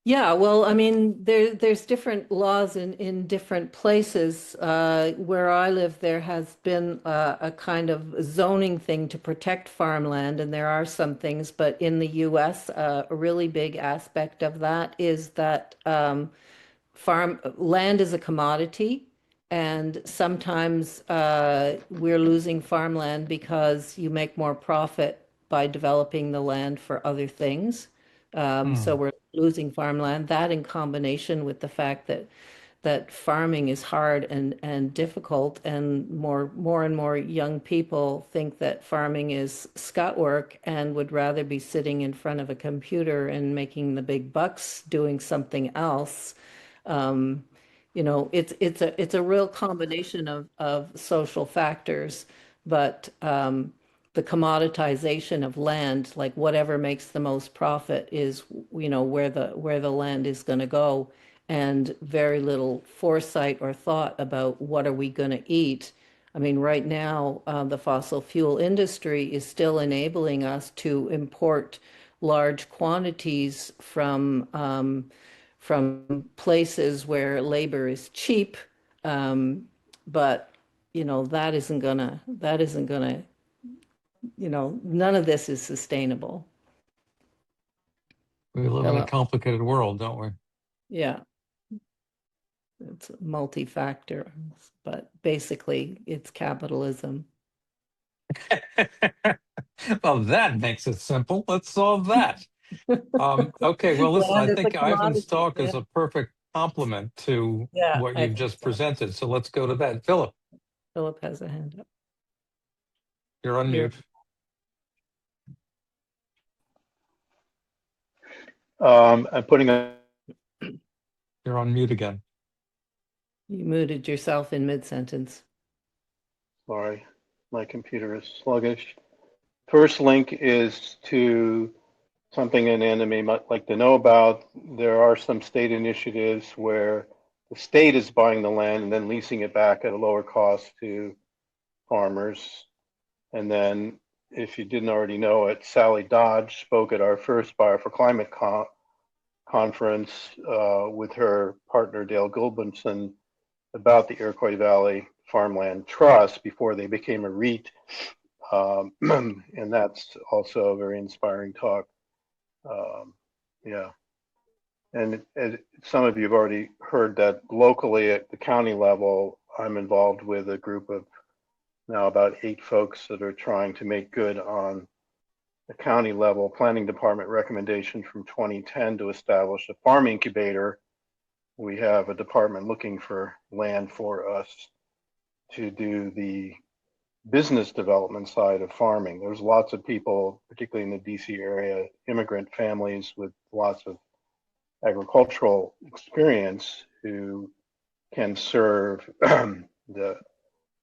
Yeah, well, I mean, there's different laws in different places. Where I live, there has been a kind of zoning thing to protect farmland, and there are some things, but in the US, a really big aspect of that is that farm land is a commodity, and sometimes we're losing farmland because you make more profit by developing the land for other things. So Hmm. we're losing farmland. That in combination with the fact that farming is hard and difficult, and more and more young people think that farming is scut work and would rather be sitting in front of a computer and making the big bucks doing something else. Um, it's a real combination of social factors, but the commoditization of land, like whatever makes the most profit, is where the land is going to go, and very little foresight or thought about what are we going to eat. I mean, right now, the fossil fuel industry is still enabling us to import large quantities from places where labor is cheap, but that isn't gonna, none of this is sustainable. We live in a Philip, complicated world, don't we? yeah, it's multi-factor, but basically it's capitalism. Well, that makes it simple. Let's solve that. Okay, well, listen, I Land is a think Ivan's commodity. talk Yeah, is a perfect complement to yeah, what I you've think just so. presented. So let's go to that. Philip, Philip has a hand up. you're on You're mute. I'm putting a, You're on mute again. You muted yourself in mid-sentence. sorry, my computer is sluggish. First link is to something an enemy might like to know about. There are some state initiatives where the state is buying the land and then leasing it back at a lower cost to farmers. And then, if you didn't already know it, Sally Dodge spoke at our first Buyer for Climate conference with her partner Dale Gulbenson about the Iroquois Valley Farmland Trust before they became a REIT. And that's also a very inspiring talk. Yeah. And as some of you have already heard that locally at the county level, I'm involved with a group of now about 8 folks that are trying to make good on the county level planning department recommendation from 2010 to establish a farm incubator. We have a department looking for land for us to do the business development side of farming. There's lots of people, particularly in the DC area, immigrant families with lots of agricultural experience who can serve the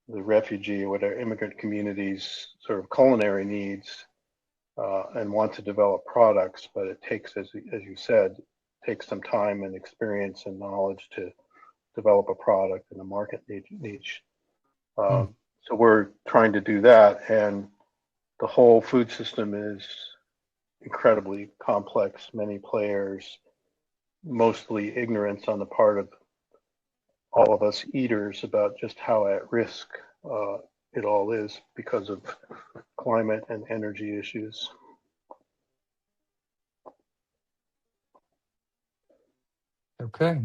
refugee or whatever immigrant communities sort of culinary needs and want to develop products, but it takes, as you said, takes some time and experience and knowledge to develop a product in a market niche. Hmm. So we're trying to do that, and the whole food system is incredibly complex, many players, mostly ignorance on the part of all of us eaters about just how at risk it all is because of climate and energy issues. Okay.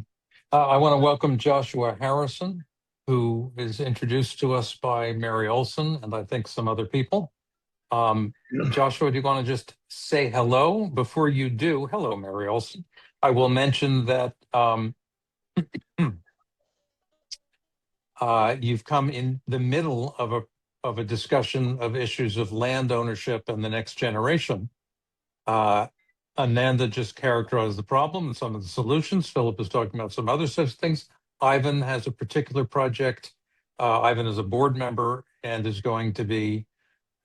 I want to welcome Joshua Harrison, who is introduced to us by Mary Olson and I think some other people. Joshua, do you want to just say hello? Before you do, hello, Mary Olson. I will mention that you've come in the middle of a discussion of issues of land ownership and the next generation. Ananda just characterized the problem and some of the solutions. Philip is talking about some other such things. Ivan has a particular project. Ivan is a board member and is going to be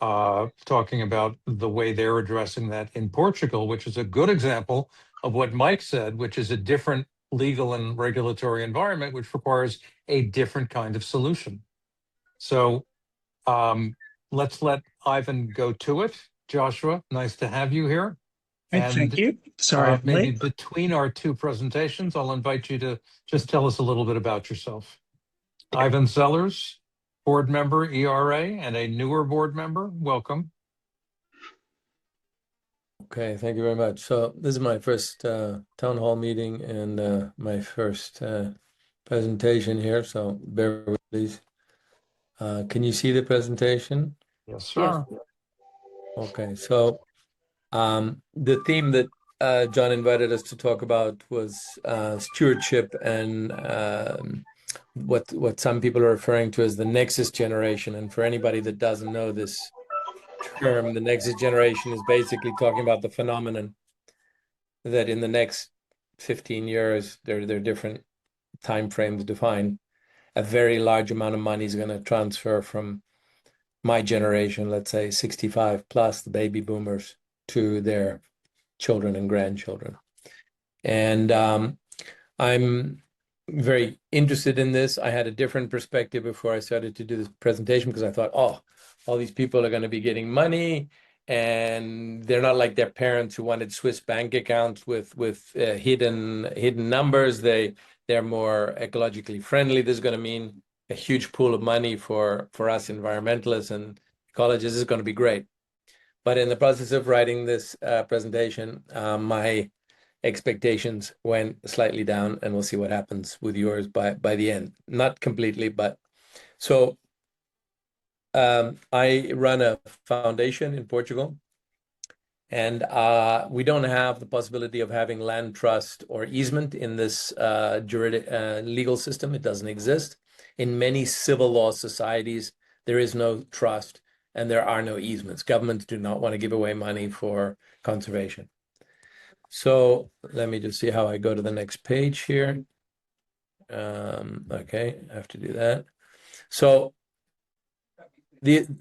talking about the way they're addressing that in Portugal, which is a good example of what Mike said, which is a different legal and regulatory environment, which requires a different kind of solution. So let's let Ivan go to it. Joshua, nice to have you here. Thank you. Sorry, I'm maybe late. between our two presentations, I'll invite you to just tell us a little bit about yourself. Ivan Sellers, board member, ERA, and a newer board member. Welcome. Okay, thank you very much. So this is my first town hall meeting and my first presentation here, so bear with me, please. Can you see the presentation? Yes, sir. Yes. Okay, so the theme that John invited us to talk about was stewardship and what some people are referring to as the nexus generation. And for anybody that doesn't know this term, the nexus generation is basically talking about the phenomenon that in the next 15 years, there are different time frames defined. A very large amount of money is going to transfer from my generation, let's say 65 plus, the baby boomers, to their children and grandchildren. And I'm very interested in this. I had a different perspective before I started to do this presentation because I thought, oh, all these people are going to be getting money and they're not like their parents who wanted Swiss bank accounts with hidden numbers. They're more ecologically friendly. This is going to mean a huge pool of money for us environmentalists and ecologists. This is going to be great. But in the process of writing this presentation, my expectations went slightly down, and we'll see what happens with yours by the end. Not completely, but so I run a foundation in Portugal, and we don't have the possibility of having land trust or easement in this legal system. It doesn't exist. In many civil law societies, there is no trust and there are no easements. Governments do not want to give away money for conservation. So let me just see how I go to the next page here. Okay, I have to do that. So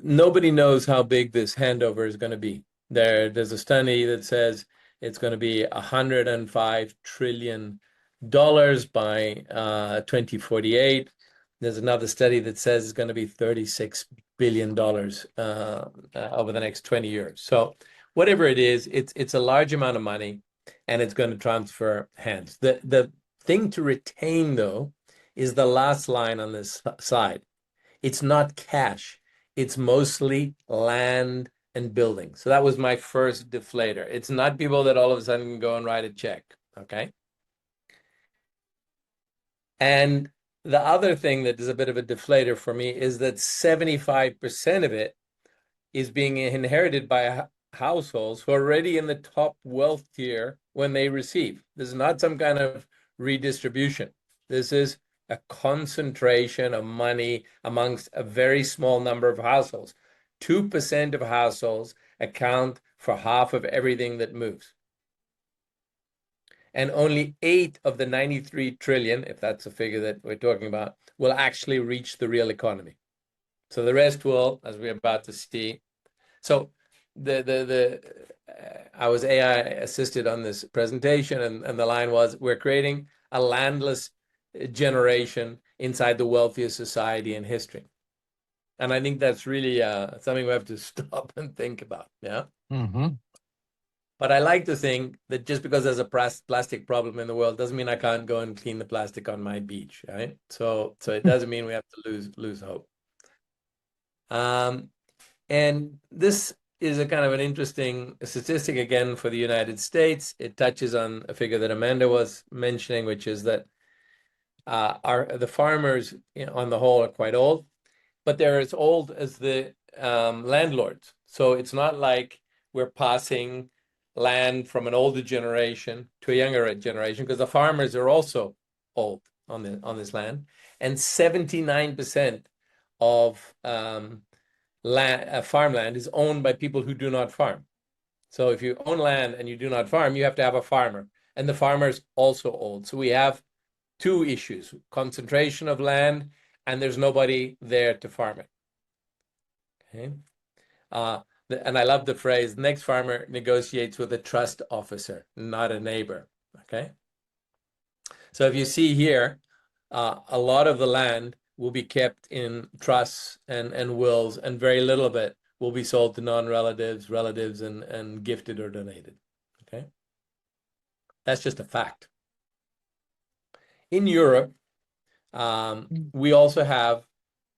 nobody knows how big this handover is going to be. There's a study that says it's going to be $105 trillion by 2048. There's another study that says it's going to be $36 billion over the next 20 years. So whatever it is, it's a large amount of money and it's going to transfer hands. The thing to retain, though, is the last line on this side. It's not cash. It's mostly land and building. So that was my first deflator. It's not people that all of a sudden can go and write a check, okay? And the other thing that is a bit of a deflator for me is that 75% of it is being inherited by households who are already in the top wealth tier when they receive. This is not some kind of redistribution. This is a concentration of money amongst a very small number of households. 2% of households account for half of everything that moves. And only 8 of the 93 trillion, if that's the figure that we're talking about, will actually reach the real economy. So the rest will, as we're about to see. So I was AI assisted on this presentation, and the line was, we're creating a landless generation inside the wealthiest society in history. And I think that's really something we have to stop and think about. Yeah. Mm-hmm. But I like to think that just because there's a plastic problem in the world doesn't mean I can't go and clean the plastic on my beach, right? So it doesn't mean we have to lose hope. And this is a kind of an interesting statistic again for the United States. It touches on a figure that Amanda was mentioning, which is that the farmers on the whole are quite old, but they're as old as the landlords. So it's not like we're passing land from an older generation to a younger generation, because the farmers are also old on this land, and 79% of farmland is owned by people who do not farm. So if you own land and you do not farm, you have to have a farmer, and the farmer's also old. So we have two issues: concentration of land, and there's nobody there to farm it. Okay. And I love the phrase, next farmer negotiates with a trust officer, not a neighbor. Okay. So if you see here, a lot of the land will be kept in trusts and wills, and very little of it will be sold to non-relatives, relatives, and gifted or donated. Okay. That's just a fact. In Europe, we also have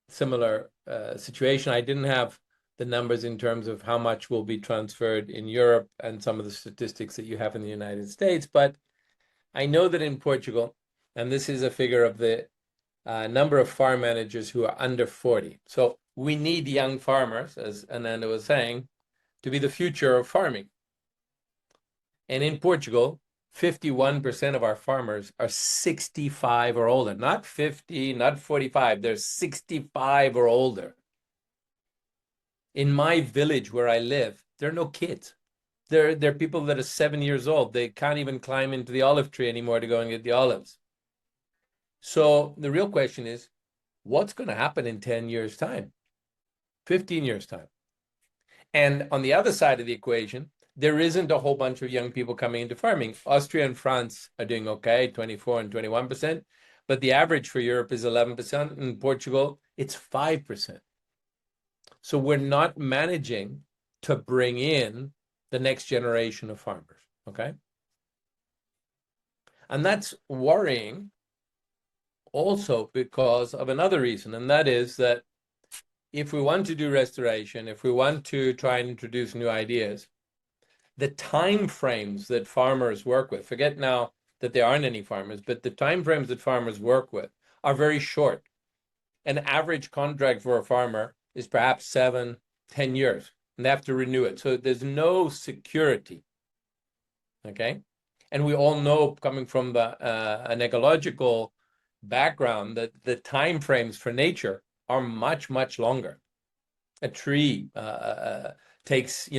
similar situation. I didn't have the numbers in terms of how much will be transferred in Europe and some of the statistics that you have in the United States, but I know that in Portugal, and this is a figure of the number of farm managers who are under 40. So we need young farmers, as Ananda was saying, to be the future of farming. And in Portugal, 51% of our farmers are 65 or older, not 50, not 45, they're 65 or older. In my village where I live, there are no kids. There are people that are 7 years old. They can't even climb into the olive tree anymore to go and get the olives. So the real question is, what's going to happen in 10 years' time, 15 years' time? And on the other side of the equation, there isn't a whole bunch of young people coming into farming. Austria and France are doing okay, 24 and 21%, but the average for Europe is 11%. In Portugal, it's 5%. So we're not managing to bring in the next generation of farmers, okay? And that's worrying also because of another reason, and that is that if we want to do restoration, if we want to try and introduce new ideas, the time frames that farmers work with, forget now that there aren't any farmers, but the time frames that farmers work with are very short. An average contract for a farmer is perhaps 7, 10 years, and they have to renew it. So there's no security, okay? And we all know, coming from an ecological background, that the time frames for nature are much, much longer. A tree takes,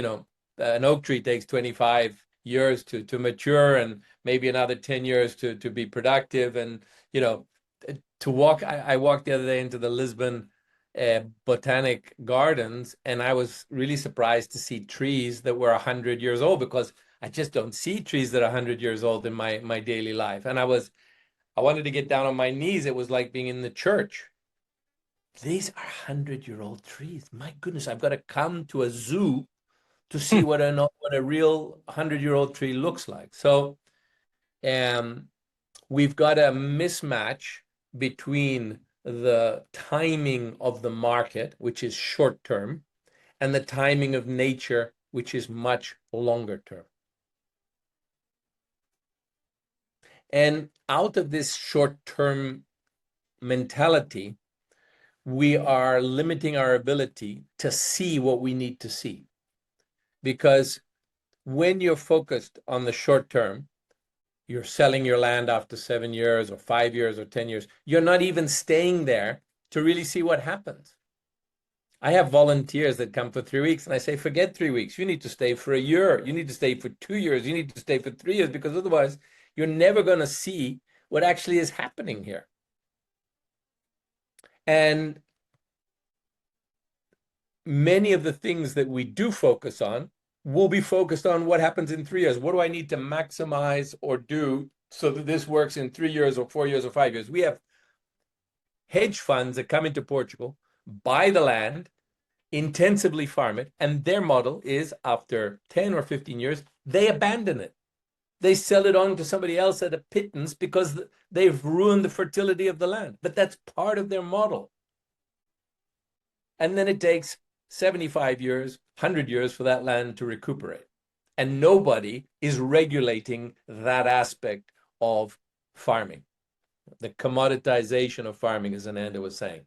an oak tree takes 25 years to mature, and maybe another 10 years to be productive. And, to walk, I walked the other day into the Lisbon Botanic Gardens, and I was really surprised to see trees that were 100 years old, because I just don't see trees that are 100 years old in my daily life. And I wanted to get down on my knees. It was like being in the church. These are 100-year-old trees. My goodness, I've got to come to a zoo to see what a real 100-year-old tree looks like. So we've got a mismatch between the timing of the market, which is short term, and the timing of nature, which is much longer term. And out of this short-term mentality, we are limiting our ability to see what we need to see. Because when you're focused on the short term, you're selling your land after 7 years or 5 years or 10 years, you're not even staying there to really see what happens. I have volunteers that come for 3 weeks, and I say, forget 3 weeks. You need to stay for a year. You need to stay for 2 years. You need to stay for 3 years, because otherwise you're never going to see what actually is happening here. And many of the things that we do focus on will be focused on what happens in 3 years. What do I need to maximize or do so that this works in 3 years or 4 years or 5 years? We have hedge funds that come into Portugal, buy the land, intensively farm it, and their model is, after 10 or 15 years, they abandon it. They sell it on to somebody else at a pittance because they've ruined the fertility of the land. But that's part of their model. And then it takes 75 years, 100 years for that land to recuperate. And nobody is regulating that aspect of farming. the commoditization of farming, as Ananda was saying.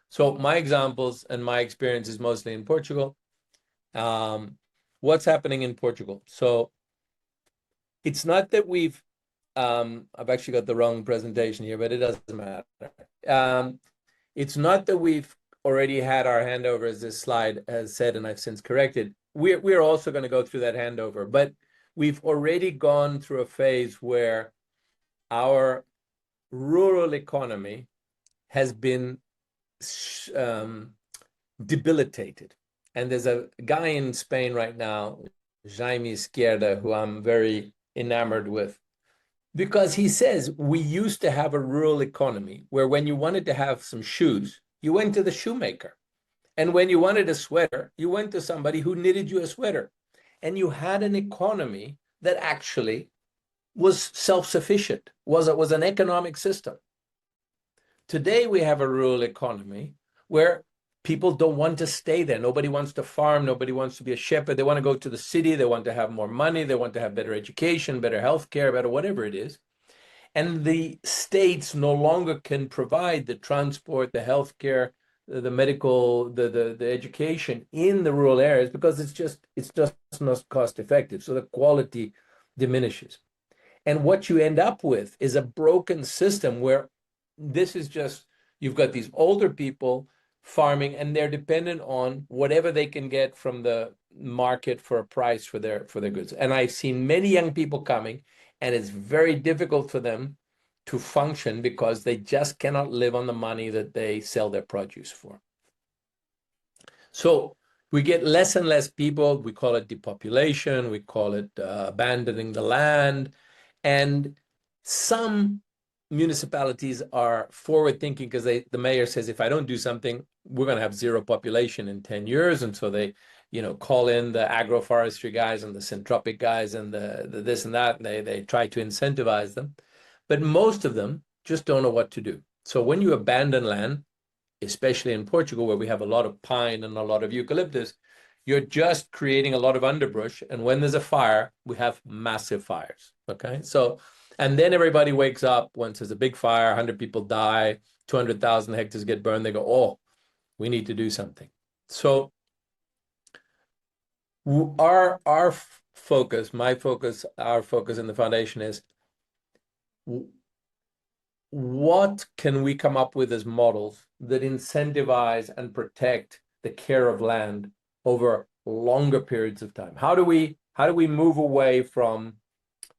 So my examples and my experience is mostly in Portugal. What's happening in Portugal? So it's not that I've actually got the wrong presentation here, but it doesn't matter. It's not that we've already had our handover, as this slide has said, and I've since corrected. We're also going to go through that handover, but we've already gone through a phase where our rural economy has been debilitated. And there's a guy in Spain right now, Jaime Izquierda, who I'm very enamored with, because he says we used to have a rural economy where when you wanted to have some shoes, you went to the shoemaker. And when you wanted a sweater, you went to somebody who knitted you a sweater. And you had an economy that actually was self-sufficient, was an economic system. Today, we have a rural economy where people don't want to stay there. Nobody wants to farm. Nobody wants to be a shepherd. They want to go to the city. They want to have more money. They want to have better education, better healthcare, better whatever it is. And the states no longer can provide the transport, the healthcare, the medical, the education in the rural areas because it's just not cost effective. So the quality diminishes. And what you end up with is a broken system where this is just, you've got these older people farming and they're dependent on whatever they can get from the market for a price for their goods. And I've seen many young people coming, and it's very difficult for them to function because they just cannot live on the money that they sell their produce for. So we get less and less people. We call it depopulation. We call it abandoning the land. And some municipalities are forward thinking because the mayor says, if I don't do something, we're going to have zero population in 10 years. And so they, call in the agroforestry guys and the syntropic guys and the this and that, and they try to incentivize them. But most of them just don't know what to do. So when you abandon land, especially in Portugal, where we have a lot of pine and a lot of eucalyptus, you're just creating a lot of underbrush. And when there's a fire, we have massive fires. Okay. So, and then everybody wakes up once there's a big fire, 100 people die, 200,000 hectares get burned. They go, oh, we need to do something. So our focus, our focus in the foundation is what can we come up with as models that incentivize and protect the care of land over longer periods of time? How do we move away from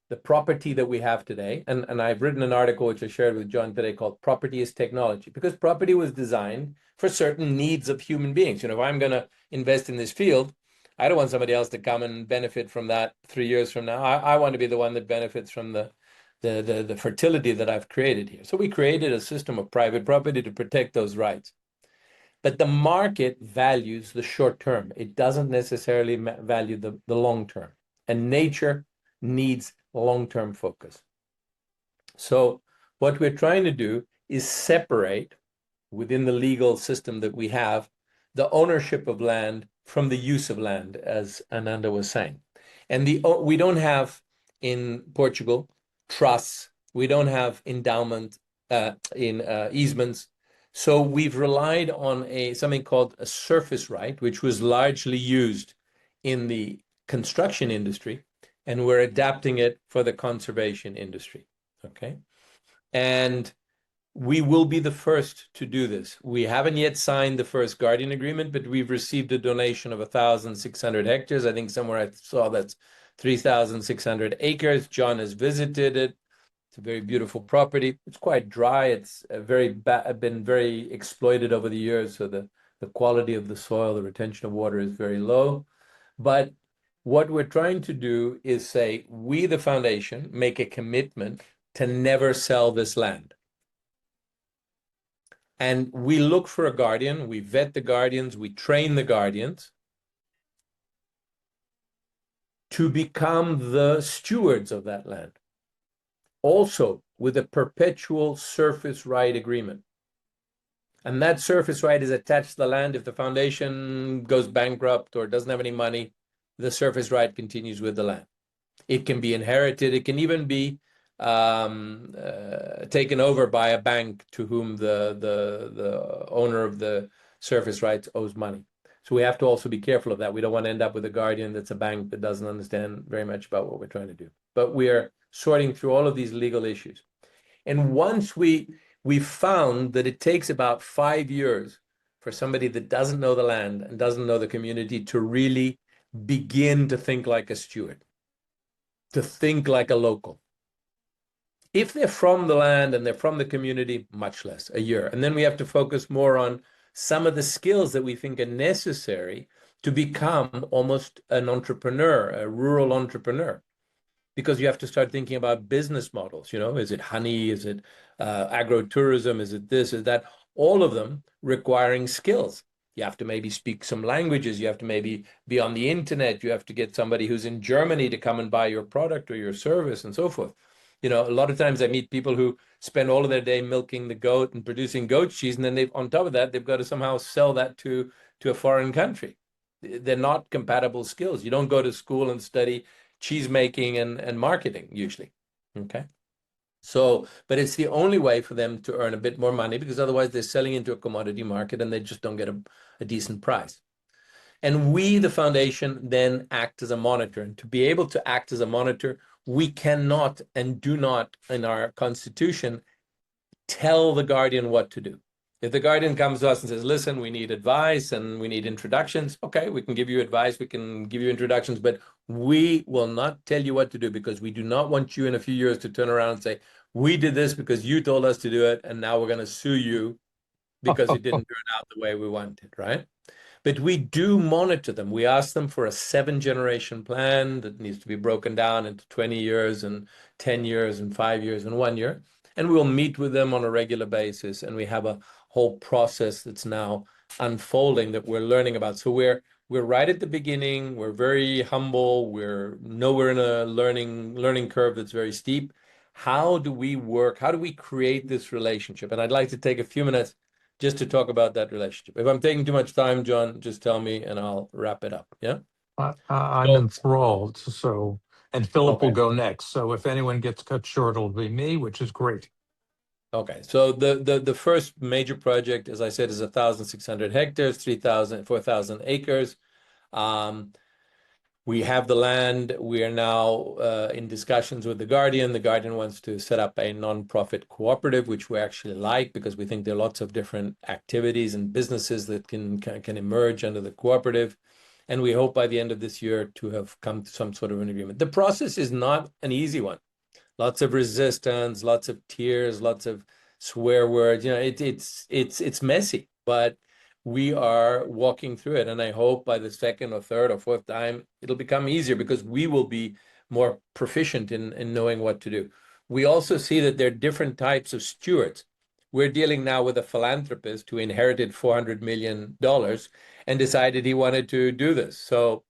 the property that we have today? And I've written an article which I shared with John today called Property is Technology, because property was designed for certain needs of human beings. If I'm going to invest in this field, I don't want somebody else to come and benefit from that 3 years from now. I want to be the one that benefits from the fertility that I've created here. So we created a system of private property to protect those rights. But the market values the short term. It doesn't necessarily value the long term. And nature needs long-term focus. So what we're trying to do is separate within the legal system that we have the ownership of land from the use of land, as Ananda was saying. And we don't have in Portugal trusts, we don't have endowment easements. So we've relied on something called a surface right, which was largely used in the construction industry, and we're adapting it for the conservation industry, okay? And we will be the first to do this. We haven't yet signed the first guardian agreement, but we've received a donation of 1,600 hectares. I think somewhere I saw that's 3,600 acres. John has visited it. It's a very beautiful property. It's quite dry. It's been very exploited over the years. So the quality of the soil, the retention of water is very low. But what we're trying to do is say, we, the foundation, make a commitment to never sell this land. And we look for a guardian, we vet the guardians, we train the guardians to become the stewards of that land. Also with a perpetual surface right agreement. And that surface right is attached to the land. If the foundation goes bankrupt or doesn't have any money, the surface right continues with the land. It can be inherited. It can even be taken over by a bank to whom the owner of the surface rights owes money. So we have to also be careful of that. We don't want to end up with a guardian that's a bank that doesn't understand very much about what we're trying to do. But we are sorting through all of these legal issues. And once we found that it takes about 5 years for somebody that doesn't know the land and doesn't know the community to really begin to think like a steward, to think like a local. If they're from the land and they're from the community, much less, a year. And then we have to focus more on some of the skills that we think are necessary to become almost an entrepreneur, a rural entrepreneur. Because you have to start thinking about business models. Is it honey? Is it agro-tourism? Is it this? Is that? All of them requiring skills. You have to maybe speak some languages. You have to maybe be on the internet. You have to get somebody who's in Germany to come and buy your product or your service and so forth. A lot of times I meet people who spend all of their day milking the goat and producing goat cheese, and then on top of that, they've got to somehow sell that to a foreign country. They're not compatible skills. You don't go to school and study cheese making and marketing usually. Okay. So, but it's the only way for them to earn a bit more money, because otherwise they're selling into a commodity market and they just don't get a decent price. And we, the foundation, then act as a monitor. And to be able to act as a monitor, we cannot and do not in our constitution tell the guardian what to do. If the guardian comes to us and says, listen, we need advice and we need introductions, okay, we can give you advice, we can give you introductions, but we will not tell you what to do, because we do not want you in a few years to turn around and say, we did this because you told us to do it, and now we're going to sue you because it didn't turn out the way we wanted, right? But we do monitor them. We ask them for a 7-generation plan that needs to be broken down into 20 years and 10 years and 5 years and 1 year. And we will meet with them on a regular basis. And we have a whole process that's now unfolding that we're learning about. So we're right at the beginning. We're very humble. We're nowhere in a learning curve that's very steep. How do we work? How do we create this relationship? And I'd like to take a few minutes just to talk about that relationship. If I'm taking too much time, John, just tell me and I'll wrap it up. Yeah. I'm enthralled. And Philip will Okay. go next. So if anyone gets cut short, it'll be me, which is great. Okay. So the first major project, as I said, is 1,600 hectares, 4,000 acres. We have the land. We are now in discussions with the Guardian. The Guardian wants to set up a non-profit cooperative, which we actually like, because we think there are lots of different activities and businesses that can emerge under the cooperative. And we hope by the end of this year to have come to some sort of an agreement. The process is not an easy one. Lots of resistance, lots of tears, lots of swear words. It's messy, but we are walking through it. And I hope by the second or third or fourth time, it'll become easier, because we will be more proficient in knowing what to do. We also see that there are different types of stewards. We're dealing now with a philanthropist who inherited $400 million and decided he wanted to do this. So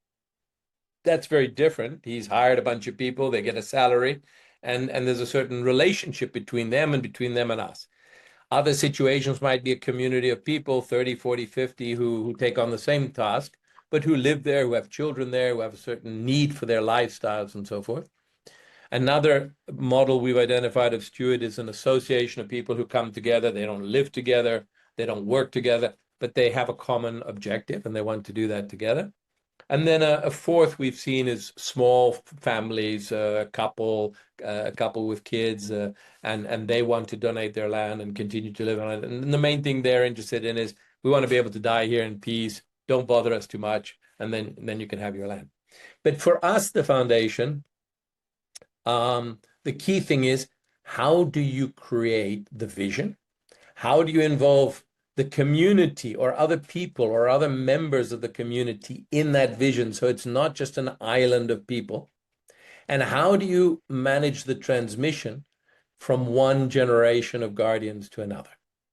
that's very different. He's hired a bunch of people, they get a salary, and there's a certain relationship between them and us. Other situations might be a community of people, 30, 40, 50, who take on the same task, but who live there, who have children there, who have a certain need for their lifestyles and so forth. Another model we've identified of steward is an association of people who come together. They don't live together, they don't work together, but they have a common objective and they want to do that together. And then a fourth we've seen is small families, a couple with kids, and they want to donate their land and continue to live on it. And the main thing they're interested in is, we want to be able to die here in peace. Don't bother us too much, and then you can have your land. But for us, the foundation, the key thing is, how do you create the vision? How do you involve the community or other people or other members of the community in that vision, so it's not just an island of people? And how do you manage the transmission from one generation of guardians to another,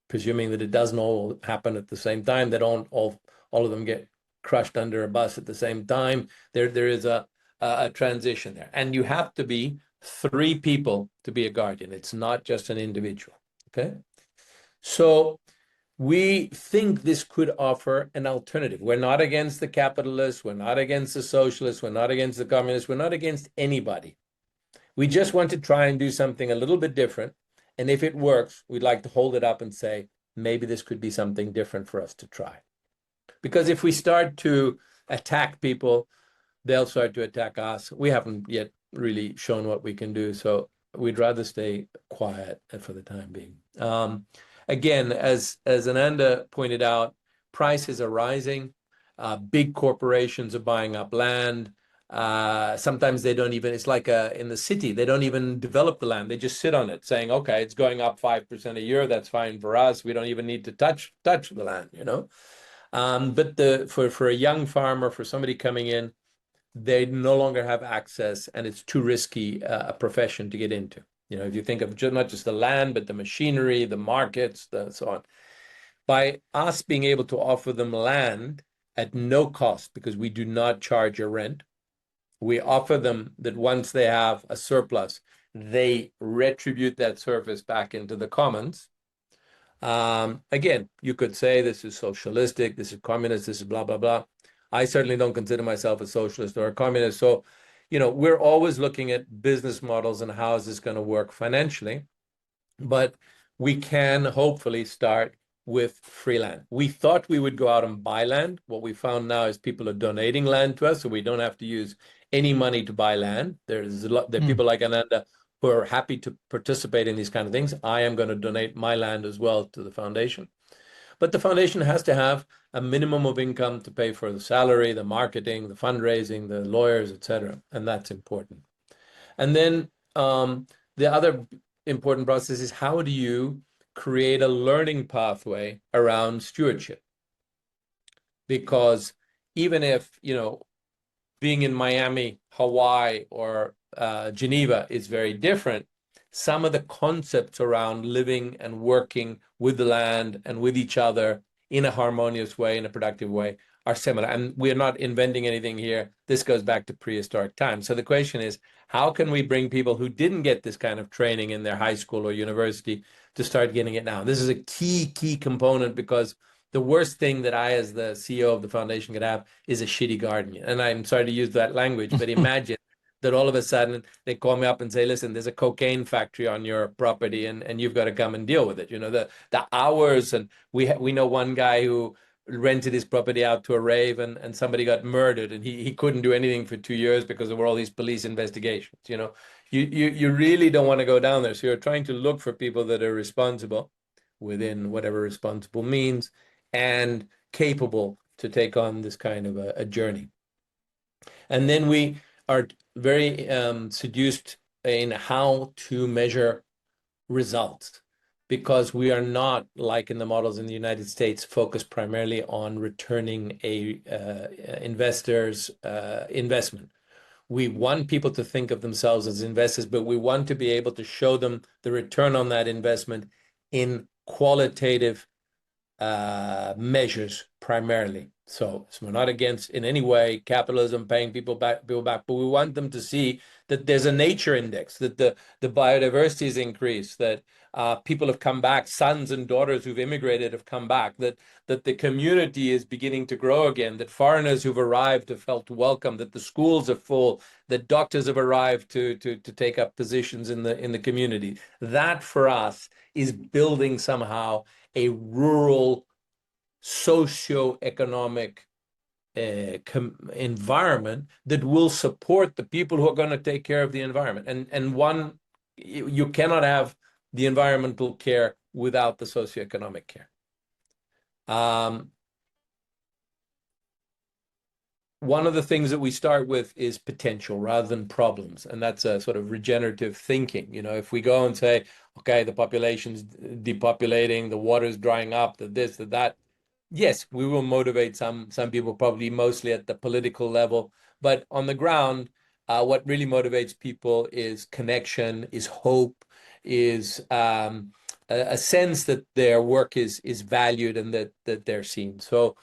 presuming that it doesn't all happen at the same time, that all of them get crushed under a bus at the same time? There is a transition there, and you have to be 3 people to be a guardian. It's not just an individual. Okay. So we think this could offer an alternative. We're not against the capitalists. We're not against the socialists. We're not against the communists. We're not against anybody. We just want to try and do something a little bit different. And if it works, we'd like to hold it up and say, maybe this could be something different for us to try. Because if we start to attack people, they'll start to attack us. We haven't yet really shown what we can do. So we'd rather stay quiet for the time being. Again, as Ananda pointed out, prices are rising. Big corporations are buying up land. Sometimes they don't even, it's like in the city, they don't even develop the land. They just sit on it saying, okay, it's going up 5% a year. That's fine for us. We don't even need to touch the land, you know. But for a young farmer, for somebody coming in, they no longer have access, and it's too risky a profession to get into. You know, if you think of not just the land, but the machinery, the markets, so on. By us being able to offer them land at no cost, because we do not charge a rent, we offer them that once they have a surplus, they retribute that surplus back into the commons. Again, you could say this is socialistic, this is communist, this is blah, blah, blah. I certainly don't consider myself a socialist or a communist. So, you know, we're always looking at business models and how is this going to work financially. But we can hopefully start with free land. We thought we would go out and buy land. What we found now is people are donating land to us, so we don't have to use any money to buy land. There are people like Ananda who are happy to participate in these kind of things. I am going to donate my land as well to the foundation. But the foundation has to have a minimum of income to pay for the salary, the marketing, the fundraising, the lawyers, etc. And that's important. And then the other important process is, how do you create a learning pathway around stewardship? Because even if, you know, being in Miami, Hawaii, or Geneva is very different, some of the concepts around living and working with the land and with each other in a harmonious way, in a productive way, are similar. And we're not inventing anything here. This goes back to prehistoric times. So the question is, how can we bring people who didn't get this kind of training in their high school or university to start getting it now? This is a key component, because the worst thing that I, as the CEO of the foundation, could have is a shitty garden. And I'm sorry to use that language, but imagine that all of a sudden they call me up and say, listen, there's a cocaine factory on your property and you've got to come and deal with it. You know, the hours, and we know one guy who rented his property out to a rave, and somebody got murdered, and he couldn't do anything for 2 years because there were all these police investigations. You know, you really don't want to go down there. So you're trying to look for people that are responsible within whatever responsible means, and capable to take on this kind of a journey. And then we are very seduced in how to measure results, because we are not, like in the models in the United States, focused primarily on returning a investor's investment. We want people to think of themselves as investors, but we want to be able to show them the return on that investment in qualitative measures primarily. So we're not against in any way capitalism, paying people back, but we want them to see that there's a nature index, that the biodiversity is increased, that people have come back, sons and daughters who've immigrated have come back, that the community is beginning to grow again, that foreigners who've arrived have felt welcome, that the schools are full, that doctors have arrived to take up positions in the community. That for us is building somehow a rural socio-economic environment that will support the people who are going to take care of the environment. And you cannot have the environmental care without the socioeconomic care. One of the things that we start with is potential rather than problems. And that's a sort of regenerative thinking. You know, if we go and say, okay, the population's depopulating, the water's drying up, the this, the that, yes, we will motivate some people, probably mostly at the political level. But on the ground, what really motivates people is connection, is hope, is a sense that their work is valued and that they're seen. So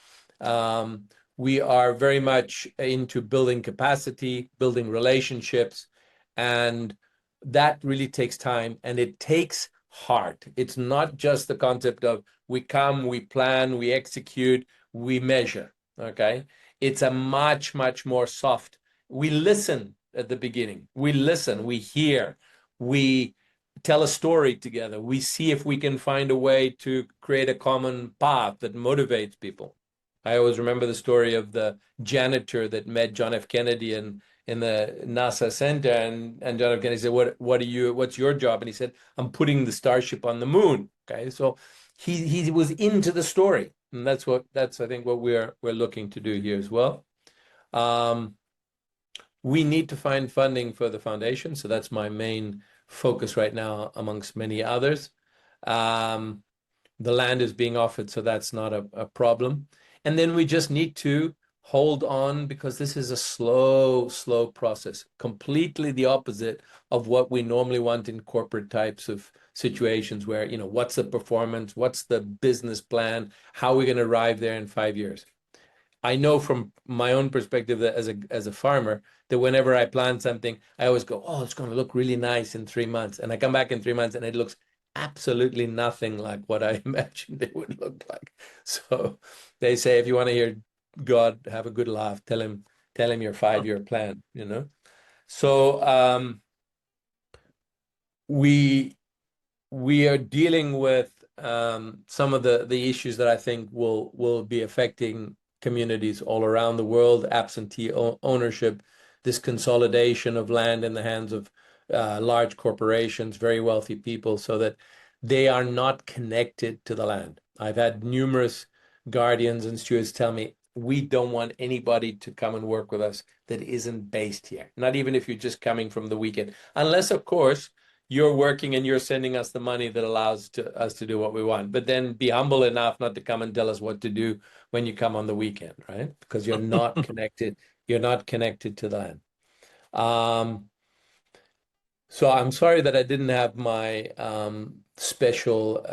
we are very much into building capacity, building relationships, and that really takes time, and it takes heart. It's not just the concept of we come, we plan, we execute, we measure, okay? It's a much more soft. We listen at the beginning. We listen, we hear, we tell a story together. We see if we can find a way to create a common path that motivates people. I always remember the story of the janitor that met John F. Kennedy in the NASA center, and John F. Kennedy said, what's your job? And he said, I'm putting the Starship on the moon. Okay, so he was into the story, and that's I think what we're looking to do here as well. We need to find funding for the foundation, so that's my main focus right now, amongst many others. The land is being offered, so that's not a problem. And then we just need to hold on, because this is a slow process, completely the opposite of what we normally want in corporate types of situations where, what's the performance, what's the business plan, how are we going to arrive there in 5 years? I know from my own perspective that as a farmer, that whenever I plant something, I always go, oh, it's going to look really nice in 3 months. And I come back in 3 months and it looks absolutely nothing like what I imagined it would look like. So they say, if you want to hear God have a good laugh, tell him your 5-year plan, So we are dealing with some of the issues that I think will be affecting communities all around the world: absentee ownership, this consolidation of land in the hands of large corporations, very wealthy people, so that they are not connected to the land. I've had numerous guardians and stewards tell me, we don't want anybody to come and work with us that isn't based here, not even if you're just coming from the weekend, unless, of course, you're working and you're sending us the money that allows us to do what we want. But then be humble enough not to come and tell us what to do when you come on the weekend, right? Because you're not connected. You're not connected to the land. So I'm sorry that I didn't have my special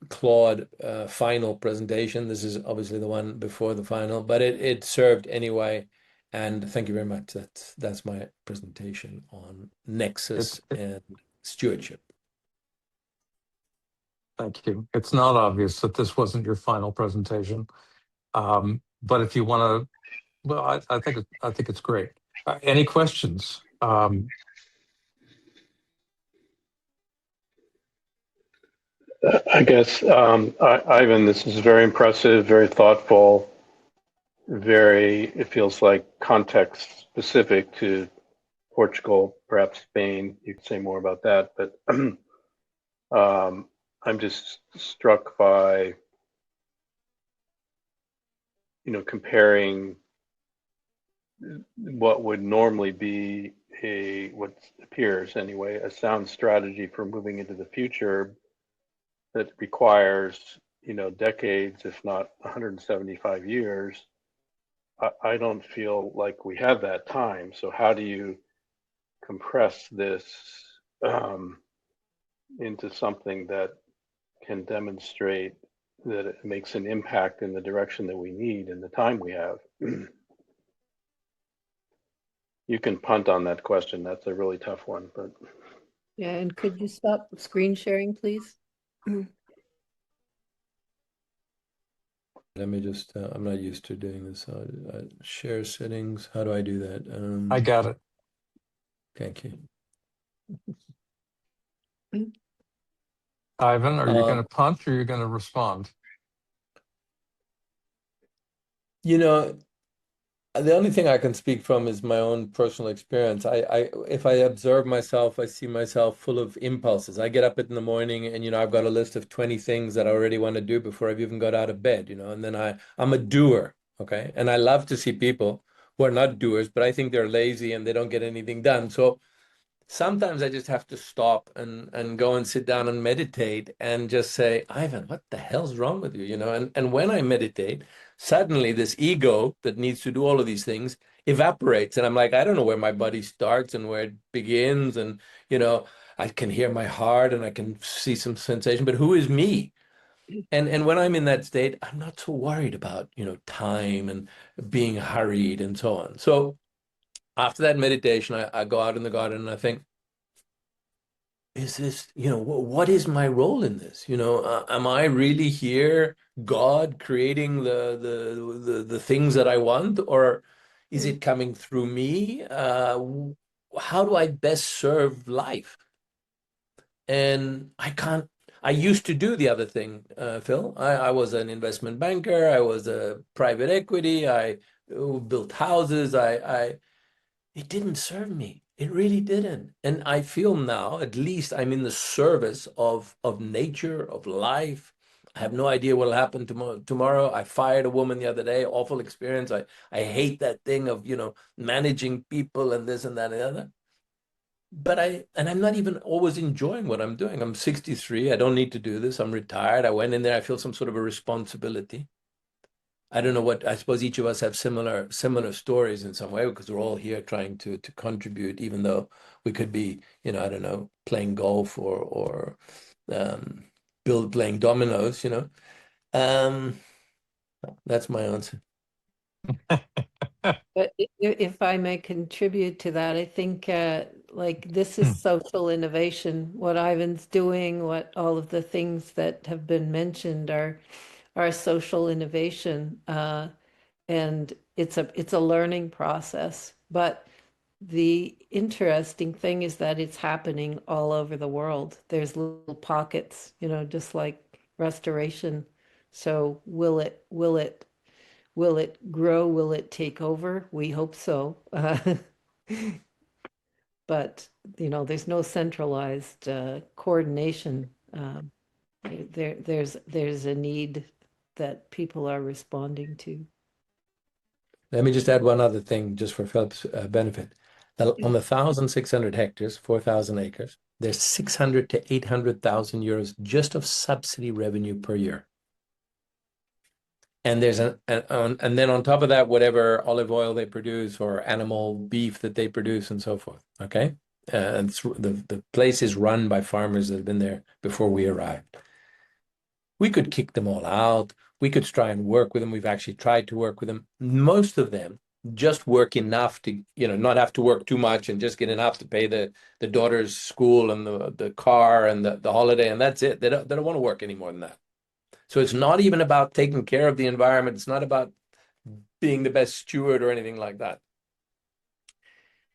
Claude final presentation. This is obviously the one before the final, but it served anyway. And thank you very much. That's my presentation on Nexus and stewardship. Thank you. It's not obvious that this wasn't your final presentation, but if you want to, well, I think it's great. Any questions? I guess, Ivan, this is very impressive, very thoughtful, it feels like context specific to Portugal, perhaps Spain. You could say more about that, but I'm just struck by, comparing what would normally be what appears anyway, a sound strategy for moving into the future that requires, decades, if not 175 years. I don't feel like we have that time. So how do you compress this into something that can demonstrate that it makes an impact in the direction that we need in the time we have? You can punt on that question. That's a really tough one, but. Yeah, and could you stop screen sharing, please? Let me just, I'm not used to doing this. Share settings. How do I do that? I got it. Thank you. Ivan, are you going to punt or are you going to respond? The only thing I can speak from is my own personal experience. If I observe myself, I see myself full of impulses. I get up in the morning and, I've got a list of 20 things that I already want to do before I've even got out of bed, and then I'm a doer, okay? And I love to see people who are not doers, but I think they're lazy and they don't get anything done. So sometimes I just have to stop and go and sit down and meditate and just say, Ivan, what the hell's wrong with you? And when I meditate, suddenly this ego that needs to do all of these things evaporates. And I'm like, I don't know where my body starts and where it begins. And, I can hear my heart and I can see some sensation, but who is me? And when I'm in that state, I'm not so worried about, time and being hurried and so on. So after that meditation, I go out in the garden and I think, is this, what is my role in this? Am I really here, God creating the things that I want, or is it coming through me? how do I best serve life? And I can't. I used to do the other thing, Phil. I was an investment banker. I was a private equity. I built houses. It didn't serve me. It really didn't. And I feel now, at least I'm in the service of nature, of life. I have no idea what'll happen tomorrow. I fired a woman the other day, awful experience. I hate that thing of, managing people and this and that and the other. But I'm not even always enjoying what I'm doing. I'm 63. I don't need to do this. I'm retired. I went in there. I feel some sort of a responsibility. I don't know what, I suppose each of us have similar stories in some way because we're all here trying to contribute, even though we could be, I don't know, playing golf or um, playing dominoes. Um, that's my answer. But if I may contribute to that, I think like this is social innovation. What Ivan's doing, what all of the things that have been mentioned are social innovation, and it's a learning process. But the interesting thing is that it's happening all over the world. There's little pockets, just like restoration. So will it grow? Will it take over? We hope so. But there's no centralized coordination. There's a need that people are responding to. Let me just add one other thing just for Philip's benefit. On the 1,600 hectares, 4,000 acres, there's 600 to 800,000 euros just of subsidy revenue per year. And there's and then on top of that, whatever olive oil they produce or animal beef that they produce and so forth. Okay. And the place is run by farmers that have been there before we arrived. We could kick them all out. We could try and work with them. We've actually tried to work with them. Most of them just work enough to, not have to work too much and just get enough to pay the daughter's school and the car and the holiday, and that's it. They don't want to work any more than that. So it's not even about taking care of the environment. It's not about being the best steward or anything like that.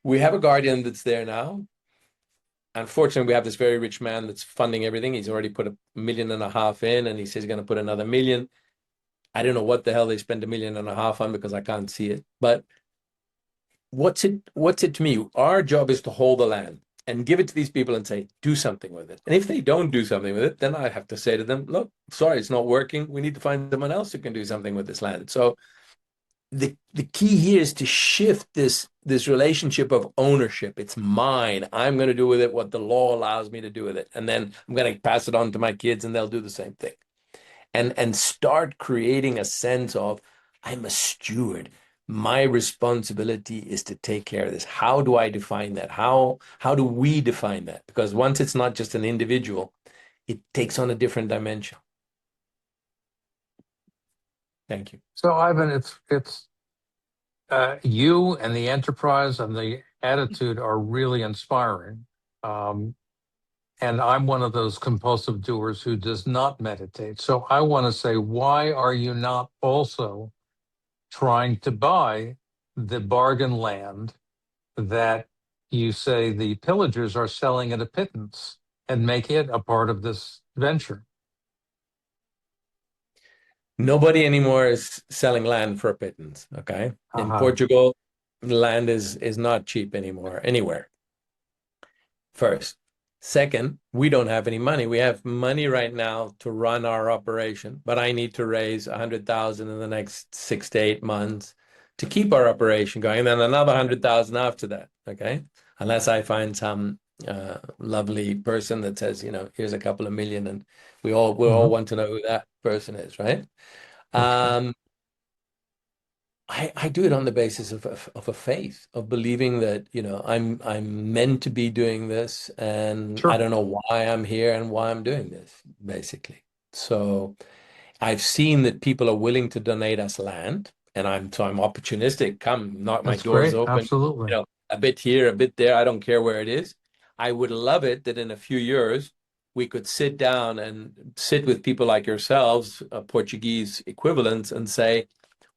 We have a guardian that's there now. Unfortunately, we have this very rich man that's funding everything. He's already put 1.5 million in, and he says he's going to put another 1 million. I don't know what the hell they spend 1.5 million on because I can't see it. But what's it to me? Our job is to hold the land and give it to these people and say, do something with it. And if they don't do something with it, then I have to say to them, look, sorry, it's not working. We need to find someone else who can do something with this land. So the key here is to shift this relationship of ownership. It's mine. I'm going to do with it what the law allows me to do with it. And then I'm going to pass it on to my kids and they'll do the same thing. And start creating a sense of, I'm a steward. My responsibility is to take care of this. How do I define that? How do we define that? Because once it's not just an individual, it takes on a different dimension. Thank you. So Ivan, it's you and the enterprise and the attitude are really inspiring. And I'm one of those compulsive doers who does not meditate. So I want to say, why are you not also trying to buy the bargain land that you say the pillagers are selling at a pittance and make it a part of this venture? Nobody anymore is selling land for a pittance. Okay. In Portugal, land is not cheap anymore anywhere. First. Second, we don't have any money. We have money right now to run our operation, but I need to raise 100,000 in the next 6 to 8 months to keep our operation going, and then another 100,000 after that. Okay, unless I find some lovely person that says, here's a couple of million, and we all want to know who that person is, right? Okay. I do it on the basis of a faith, of believing that, I'm meant to be doing this, and I don't know why I'm here and why I'm doing this, basically. So I've seen that people are willing to donate us land, and I'm opportunistic. Come, knock my doors open. Absolutely. A bit here, a bit there. I don't care where it is. I would love it that in a few years we could sit down and sit with people like yourselves, Portuguese equivalents, and say,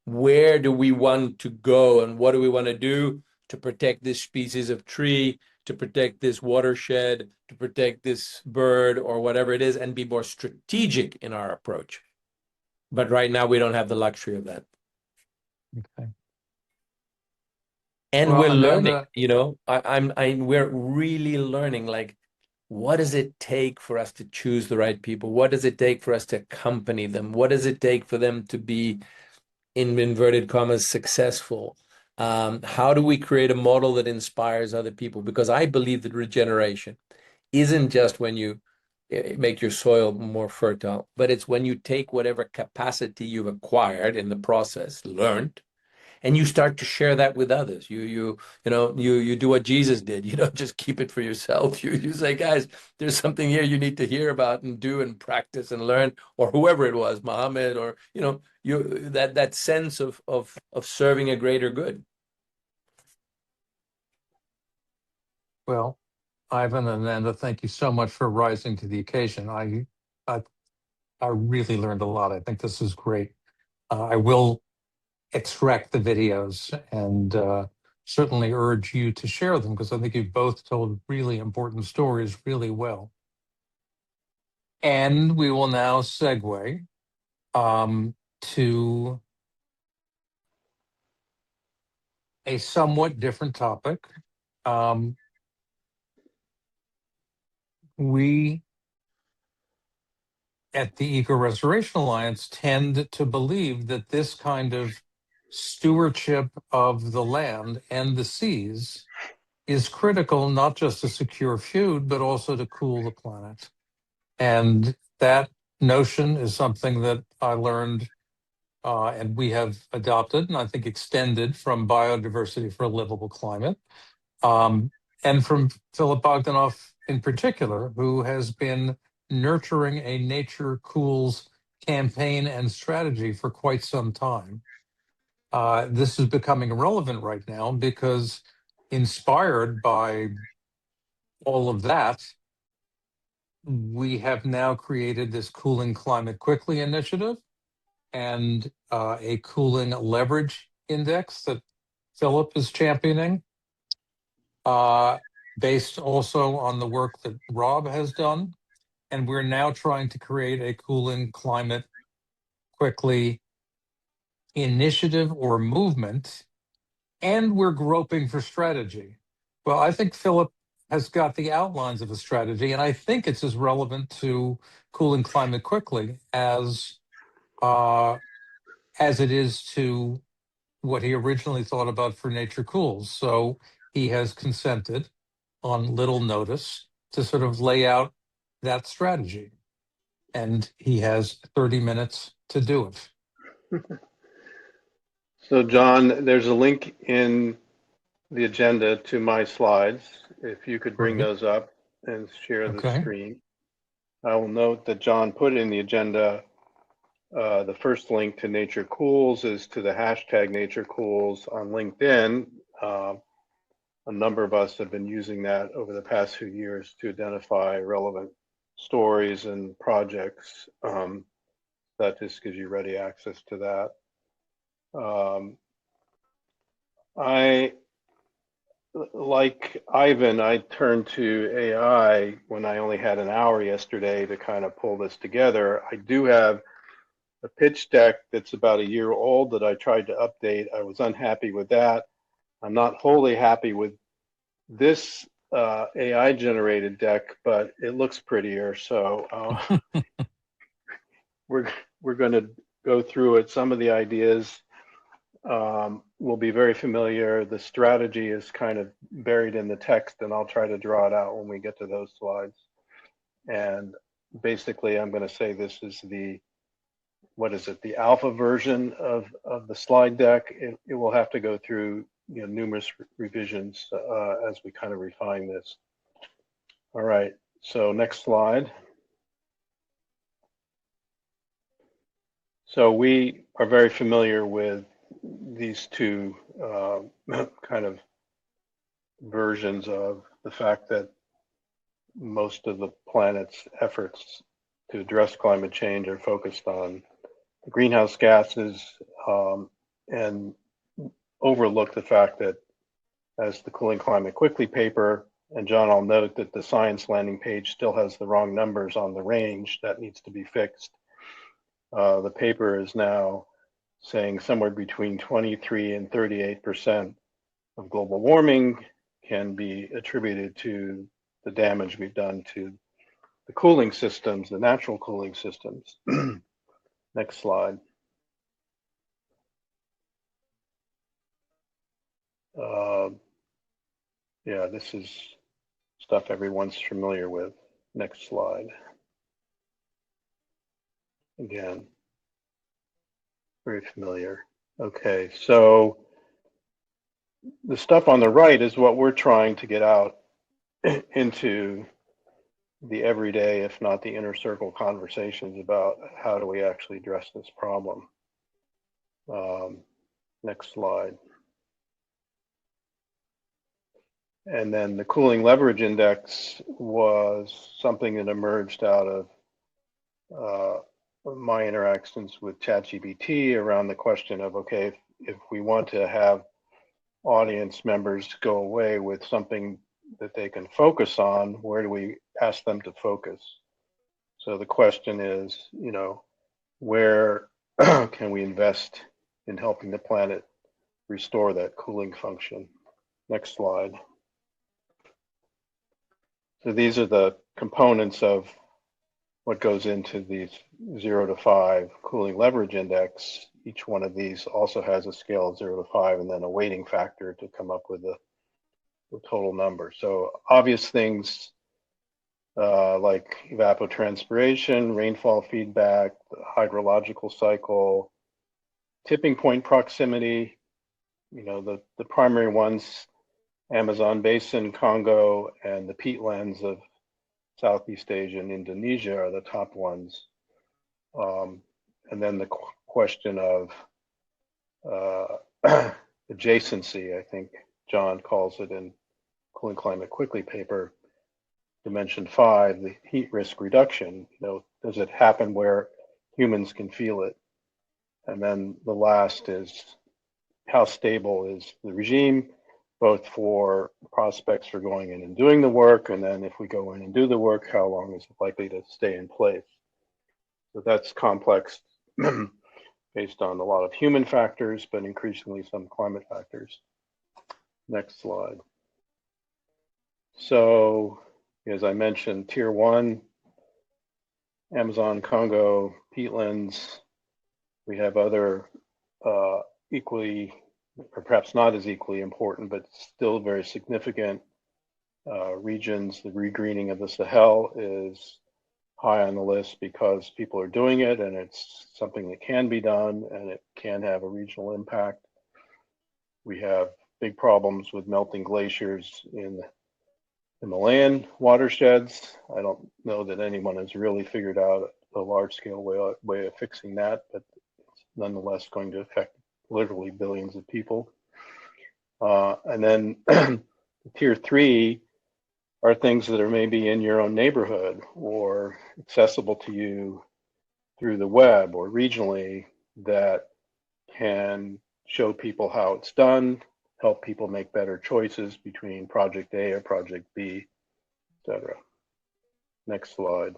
where do we want to go and what do we want to do to protect this species of tree, to protect this watershed, to protect this bird or whatever it is, and be more strategic in our approach. But right now we don't have the luxury of that. Okay. And Well, we're learning, Amanda, we're really learning, like, what does it take for us to choose the right people? What does it take for us to accompany them? What does it take for them to be, in inverted commas, successful? How do we create a model that inspires other people? Because I believe that regeneration isn't just when you make your soil more fertile, but it's when you take whatever capacity you've acquired in the process, learned, and you start to share that with others. You do what Jesus did. You don't just keep it for yourself. You say, guys, there's something here you need to hear about and do and practice and learn, or whoever it was, Muhammad, or that sense of serving a greater good. well, Ivan and Amanda, thank you so much for rising to the occasion. I, I really learned a lot. I think this is great. I will extract the videos and certainly urge you to share them because I think you've both told really important stories really well. And we will now segue to a somewhat different topic. We at the Eco-Restoration Alliance tend to believe that this kind of stewardship of the land and the seas is critical, not just to secure food, but also to cool the planet. And that notion is something that I learned and we have adopted and I think extended from Biodiversity for a Livable Climate and from Philip Bogdanoff in particular, who has been nurturing a Nature Cools campaign and strategy for quite some time. This is becoming relevant right now because inspired by all of that, we have now created this Cooling Climate Quickly initiative and a cooling leverage index that Philip is championing, based also on the work that Rob has done. And we're now trying to create a Cooling Climate Quickly initiative or movement, and we're groping for strategy. Well, I think Philip has got the outlines of a strategy, and I think it's as relevant to Cooling Climate Quickly as it is to what he originally thought about for Nature Cools. So he has consented on little notice to sort of lay out that strategy. And he has 30 minutes to do it. So, John, there's a link in the agenda to my slides. If you could bring Great. those up and share the Okay. screen. I will note that John put in the agenda the first link to Nature Cools is to the hashtag Nature Cools on LinkedIn. A number of us have been using that over the past few years to identify relevant stories and projects. That just gives you ready access to that. I, like Ivan, I turned to AI when I only had an hour yesterday to kind of pull this together. I do have a pitch deck that's about a year old that I tried to update. I was unhappy with that. I'm not wholly happy with this AI generated deck, but it looks prettier. So we're going to go through it. Some of the ideas will be very familiar. The strategy is kind of buried in the text, and I'll try to draw it out when we get to those slides. And basically, I'm going to say this is the, what is it, the alpha version of the slide deck. It will have to go through numerous revisions as we kind of refine this. All right, so next slide. So we are very familiar with these two kind of versions of the fact that most of the planet's efforts to address climate change are focused on the greenhouse gases and overlook the fact that as the Cooling Climate Quickly paper. And John, I'll note that the science landing page still has the wrong numbers on the range. That needs to be fixed. The paper is now saying somewhere between 23 and 38% of global warming can be attributed to the damage we've done to the cooling systems, the natural cooling systems. Next slide. Yeah, this is stuff everyone's familiar with. Next slide. Again, very familiar. Okay, so the stuff on the right is what we're trying to get out into the everyday, if not the inner circle conversations about how do we actually address this problem. Next slide. And then the cooling leverage index was something that emerged out of my interactions with ChatGPT around the question of, okay, if we want to have audience members go away with something that they can focus on, where do we ask them to focus? So the question is, you know, where can we invest in helping the planet restore that cooling function? Next slide. So these are the components of what goes into these 0 to 5 cooling leverage index. Each one of these also has a scale of 0 to 5 and then a weighting factor to come up with the total number. So obvious things like evapotranspiration, rainfall feedback, the hydrological cycle, tipping point proximity, you know, the primary ones, Amazon basin, Congo, and the peatlands of Southeast Asia and Indonesia are the top ones. And then the question of adjacency, I think John calls it in Cooling Climate Quickly paper, dimension 5, the heat risk reduction. You know, does it happen where humans can feel it? And then the last is how stable is the regime, both for prospects for going in and doing the work, and then if we go in and do the work, how long is it likely to stay in place? So that's complex based on a lot of human factors, but increasingly some climate factors. Next slide. So, as I mentioned, tier 1, Amazon, Congo, peatlands. We have other equally, or perhaps not as equally important, but still very significant regions. The regreening of the Sahel is high on the list because people are doing it and it's something that can be done and it can have a regional impact. We have big problems with melting glaciers in Himalayan watersheds. I don't know that anyone has really figured out a large-scale way of fixing that, but it's nonetheless going to affect literally billions of people. And then tier 3 are things that are maybe in your own neighborhood or accessible to you through the web or regionally that can show people how it's done, help people make better choices between project A or project B, etc. Next slide.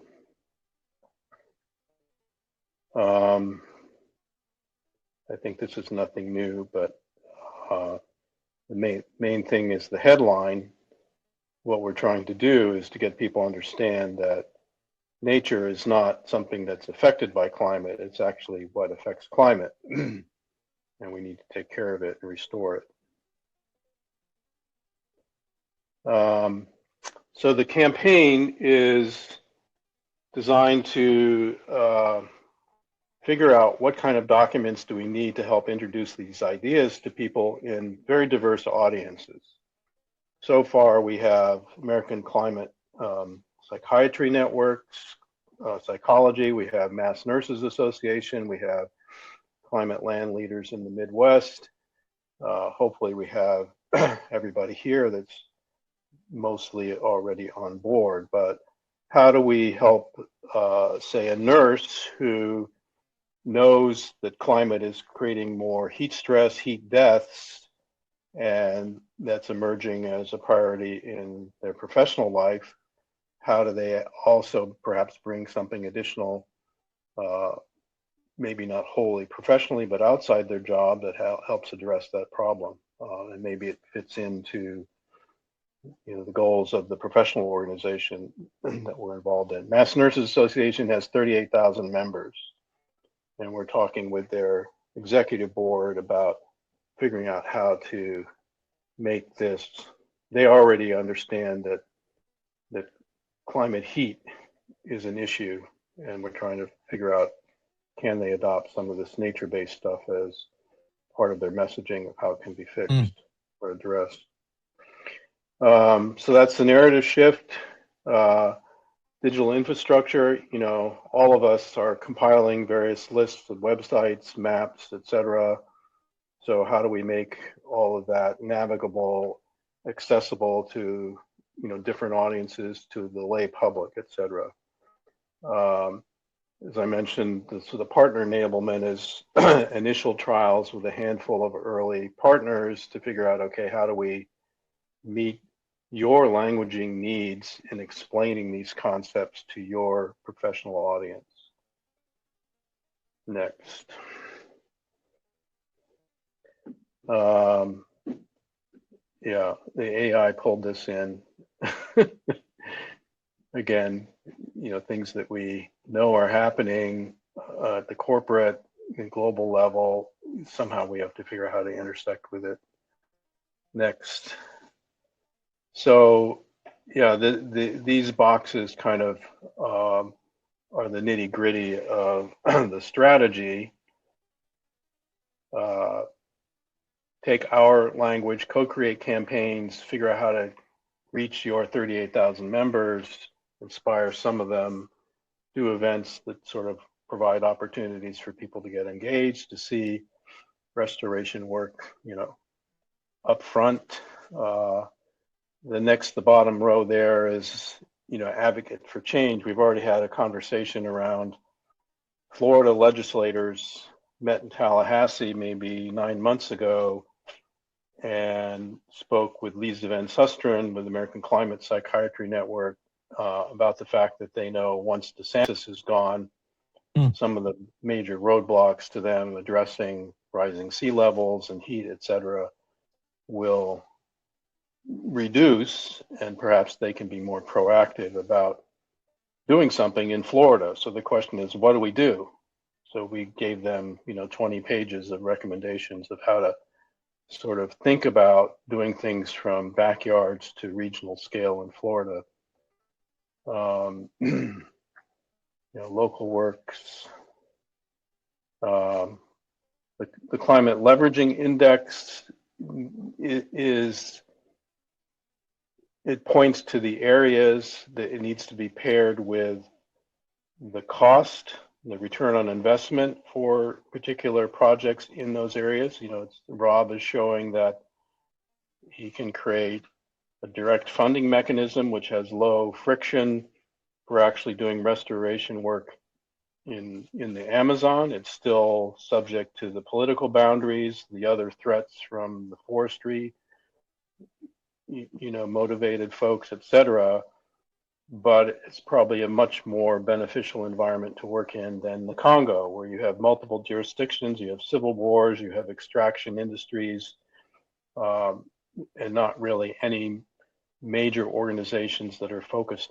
I think this is nothing new, but the main thing is the headline. What we're trying to do is to get people to understand that nature is not something that's affected by climate. It's actually what affects climate. And we need to take care of it and restore it. So the campaign is designed to figure out what kind of documents do we need to help introduce these ideas to people in very diverse audiences. So far, we have American Climate Psychiatry Networks, Psychology, we have Mass Nurses Association, we have Climate Land Leaders in the Midwest. Hopefully we have everybody here that's mostly already on board, but how do we help, say, a nurse who knows that climate is creating more heat stress, heat deaths, and that's emerging as a priority in their professional life, how do they also perhaps bring something additional, maybe not wholly professionally, but outside their job that helps address that problem? And maybe it fits into the goals of the professional organization that we're involved in. Mass Nurses Association has 38,000 members, and we're talking with their executive board about figuring out how to make this. They already understand that climate heat is an issue, and we're trying to figure out, can they adopt some of this nature-based stuff as part of their messaging of how it can be fixed or addressed. So that's the narrative shift. Digital infrastructure, all of us are compiling various lists of websites, maps, etc. So how do we make all of that navigable, accessible to different audiences, to the lay public, etc. As I mentioned, the partner enablement is initial trials with a handful of early partners to figure out, okay, how do we meet your languaging needs in explaining these concepts to your professional audience. Next. Yeah, the AI pulled this in. Again, things that we know are happening at the corporate and global level. Somehow we have to figure out how to intersect with it. Next. So, yeah, these boxes kind of are the nitty gritty of the strategy. Take our language, co-create campaigns, figure out how to reach your 38,000 members, inspire some of them, do events that sort of provide opportunities for people to get engaged, to see restoration work, up front. The bottom row there is, advocate for change. We've already had a conversation around Florida legislators met in Tallahassee maybe 9 months ago and spoke with Lisa Van Susteren with the American Climate Psychiatry Network about the fact that they know once DeSantis is gone, some of the major roadblocks to them addressing rising sea levels and heat, et cetera, will reduce, and perhaps they can be more proactive about doing something in Florida. So the question is, what do we do? So we gave them, 20 pages of recommendations of how to sort of think about doing things from backyards to regional scale in Florida. Local works. The climate leveraging index it points to the areas that it needs to be paired with the cost, the return on investment for particular projects in those areas. Rob is showing that he can create a direct funding mechanism which has low friction for actually doing restoration work in the Amazon. It's still subject to the political boundaries, the other threats from the forestry, motivated folks, etc. But it's probably a much more beneficial environment to work in than the Congo, where you have multiple jurisdictions, you have civil wars, you have extraction industries, and not really any major organizations that are focused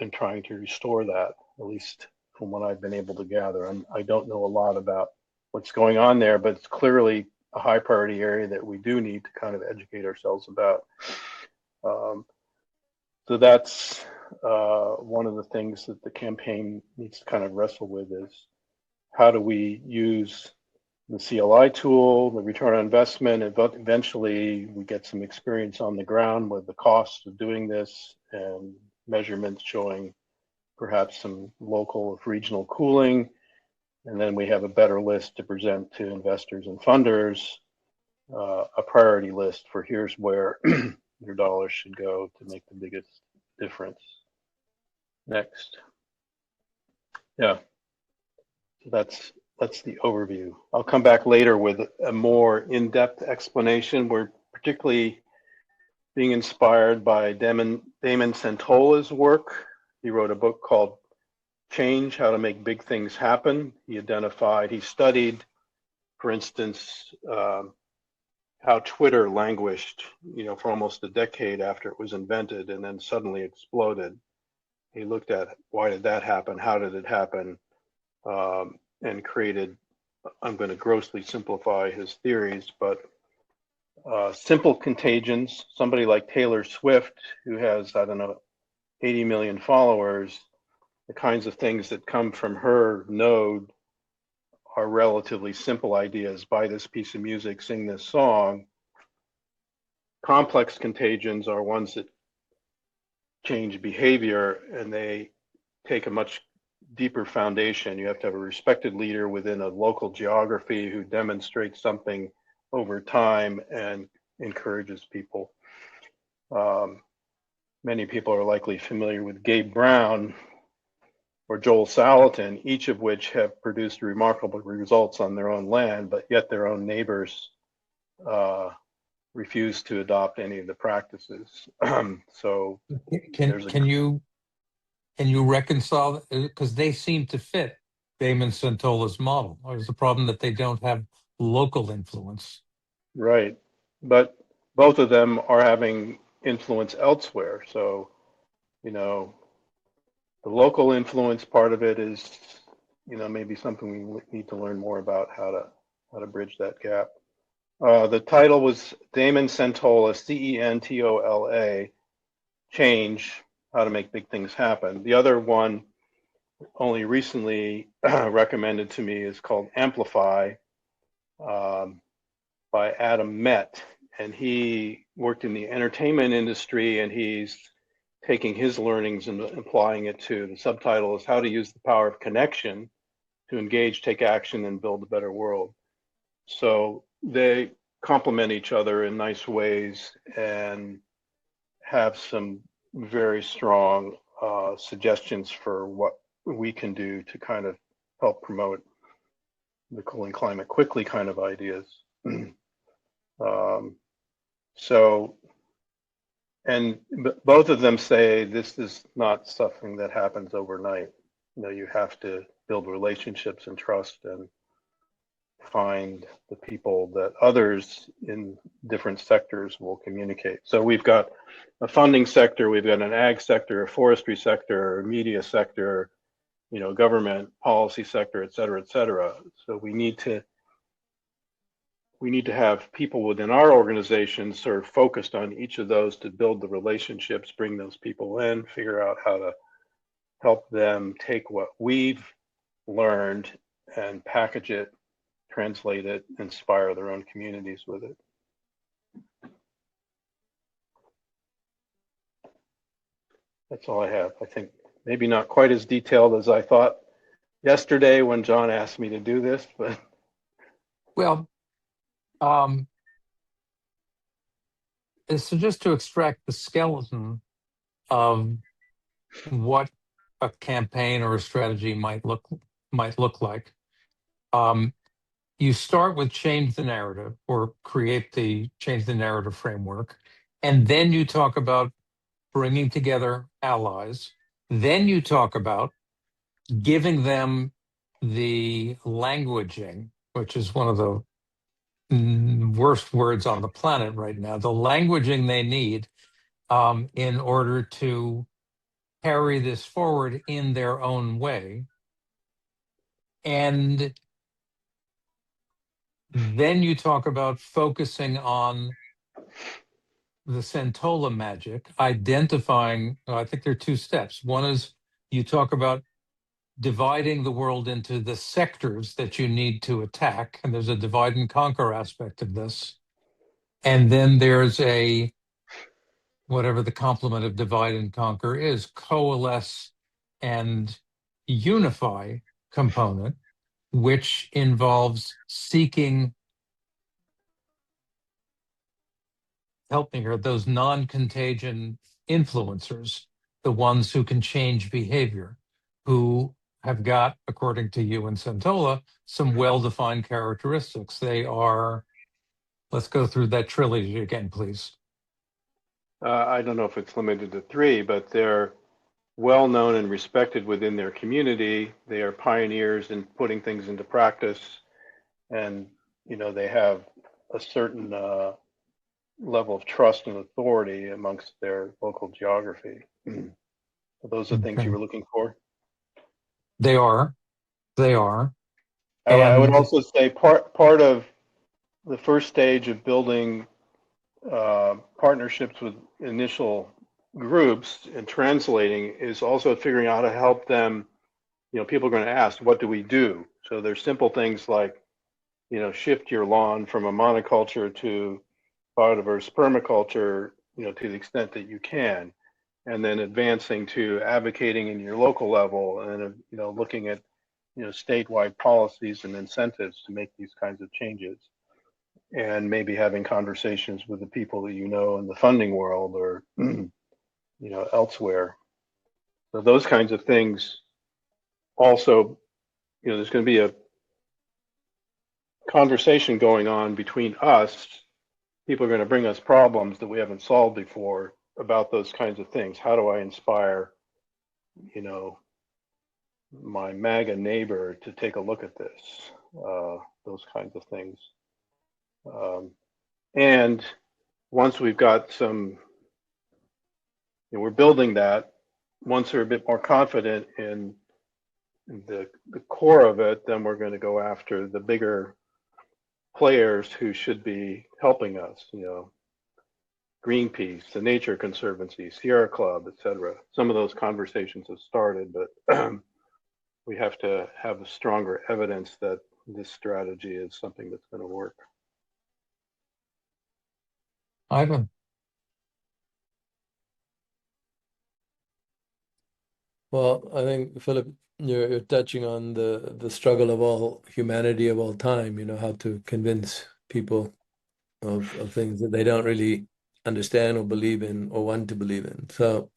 in trying to restore that, at least from what I've been able to gather. I don't know a lot about what's going on there, but it's clearly a high priority area that we do need to kind of educate ourselves about. So that's one of the things that the campaign needs to kind of wrestle with is how do we use the CLI tool, the return on investment, and eventually we get some experience on the ground with the cost of doing this and measurements showing perhaps some local regional cooling. And then we have a better list to present to investors and funders, a priority list for here's where your dollars should go to make the biggest difference. Next. Yeah, so that's the overview. I'll come back later with a more in-depth explanation. We're particularly being inspired by Damon Santola's work. He wrote a book called Change, How to Make Big Things Happen. He studied, for instance, how Twitter languished, for almost a decade after it was invented and then suddenly exploded. He looked at why did that happen? How did it happen? And created, I'm going to grossly simplify his theories, but simple contagions. Somebody like Taylor Swift, who has, 80 million followers, the kinds of things that come from her node are relatively simple ideas. Buy this piece of music, sing this song. Complex contagions are ones that change behavior, and they take a much deeper foundation. You have to have a respected leader within a local geography who demonstrates something over time and encourages people. Many people are likely familiar with Gabe Brown or Joel Salatin, each of which have produced remarkable results on their own land, but yet their own neighbors refuse to adopt any of the practices. So can you reconcile, because they seem to fit Damon Santola's model? Or is the problem that they don't have local influence? Right, but both of them are having influence elsewhere. So, the local influence part of it is, maybe something we need to learn more about how to bridge that gap. The title was Damon Santola, Centola, Change, How to Make Big Things Happen. The other one, only recently recommended to me, is called Amplify, by Adam Met. And he worked in the entertainment industry, and he's taking his learnings and applying it to, the subtitle is How to Use the Power of Connection to Engage, Take Action, and Build a Better World. So they complement each other in nice ways and have some very strong suggestions for what we can do to kind of help promote the cooling climate quickly kind of ideas. And both of them say this is not something that happens overnight. You have to build relationships and trust and find the people that others in different sectors will communicate. So we've got a funding sector, we've got an ag sector, a forestry sector, a media sector, government policy sector, et cetera, et cetera. So we need to have people within our organization sort of focused on each of those to build the relationships, bring those people in, figure out how to help them take what we've learned and package it, translate it, inspire their own communities with it. That's all I have. I think maybe not quite as detailed as I thought yesterday when John asked me to do this, but. Well, so just to extract the skeleton of what a campaign or a strategy might look like. You start with change the narrative or change the narrative framework, and then you talk about bringing together allies. Then you talk about giving them the languaging, which is one of the worst words on the planet right now, the languaging they need in order to carry this forward in their own way. And then you talk about focusing on the Santola magic, identifying, I think there are two steps. One is you talk about dividing the world into the sectors that you need to attack, and there's a divide and conquer aspect of this. And then there's whatever the complement of divide and conquer is, coalesce and unify component, which involves seeking, help me here, those non-contagion influencers, the ones who can change behavior, who have got, according to you and Santola, some well-defined characteristics. They are, let's go through that trilogy again, please. I don't know if it's limited to three, but they're well known and respected within their community. They are pioneers in putting things into practice, and they have a certain level of trust and authority amongst their local geography. Are those the things you Okay. were looking for? They are. They are. I would And also say part of the first stage of building partnerships with initial groups and translating is also figuring out how to help them. People are going to ask, what do we do? So there's simple things like, shift your lawn from a monoculture to biodiverse permaculture, to the extent that you can, and then advancing to advocating in your local level and, looking at, statewide policies and incentives to make these kinds of changes, and maybe having conversations with the people that in the funding world or elsewhere. So those kinds of things also, there's going to be a conversation going on between us. People are going to bring us problems that we haven't solved before about those kinds of things. How do I inspire, my MAGA neighbor to take a look at this? Those kinds of things. And once we've got some, we're building that, once they're a bit more confident in the core of it, then we're going to go after the bigger players who should be helping us, Greenpeace, the Nature Conservancy, Sierra Club, etc. Some of those conversations have started, but we have to have a stronger evidence that this strategy is something that's going to work. Ivan, Well, I think, Philip, you're touching on the struggle of all humanity of all time, how to convince people of things that they don't really understand or believe in or want to believe in. So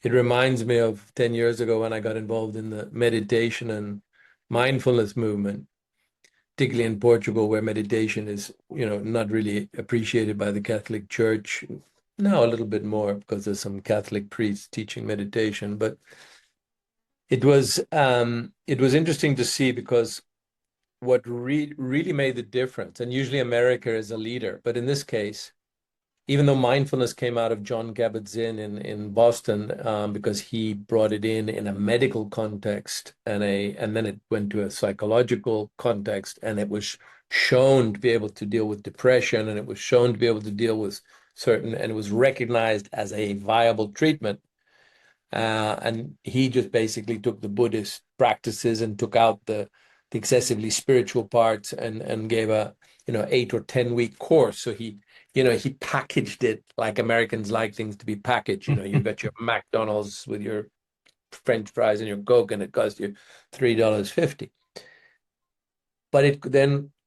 it reminds me of 10 years ago when I got involved in the meditation and mindfulness movement, particularly in Portugal, where meditation is, not really appreciated by the Catholic Church. Now a little bit more because there's some Catholic priests teaching meditation, but it was interesting to see, because what really made the difference, and usually America is a leader, but in this case, even though mindfulness came out of John Kabat-Zinn in Boston, because he brought it in a medical context, and then it went to a psychological context, and it was shown to be able to deal with depression, and it was shown to be able to deal with and it was recognized as a viable treatment. And he just basically took the Buddhist practices and took out the excessively spiritual parts, and gave a 8 or 10 week course. So he packaged it like Americans like things to be packaged. You've got your McDonald's with your French fries and your Coke, and it costs you $3.50. But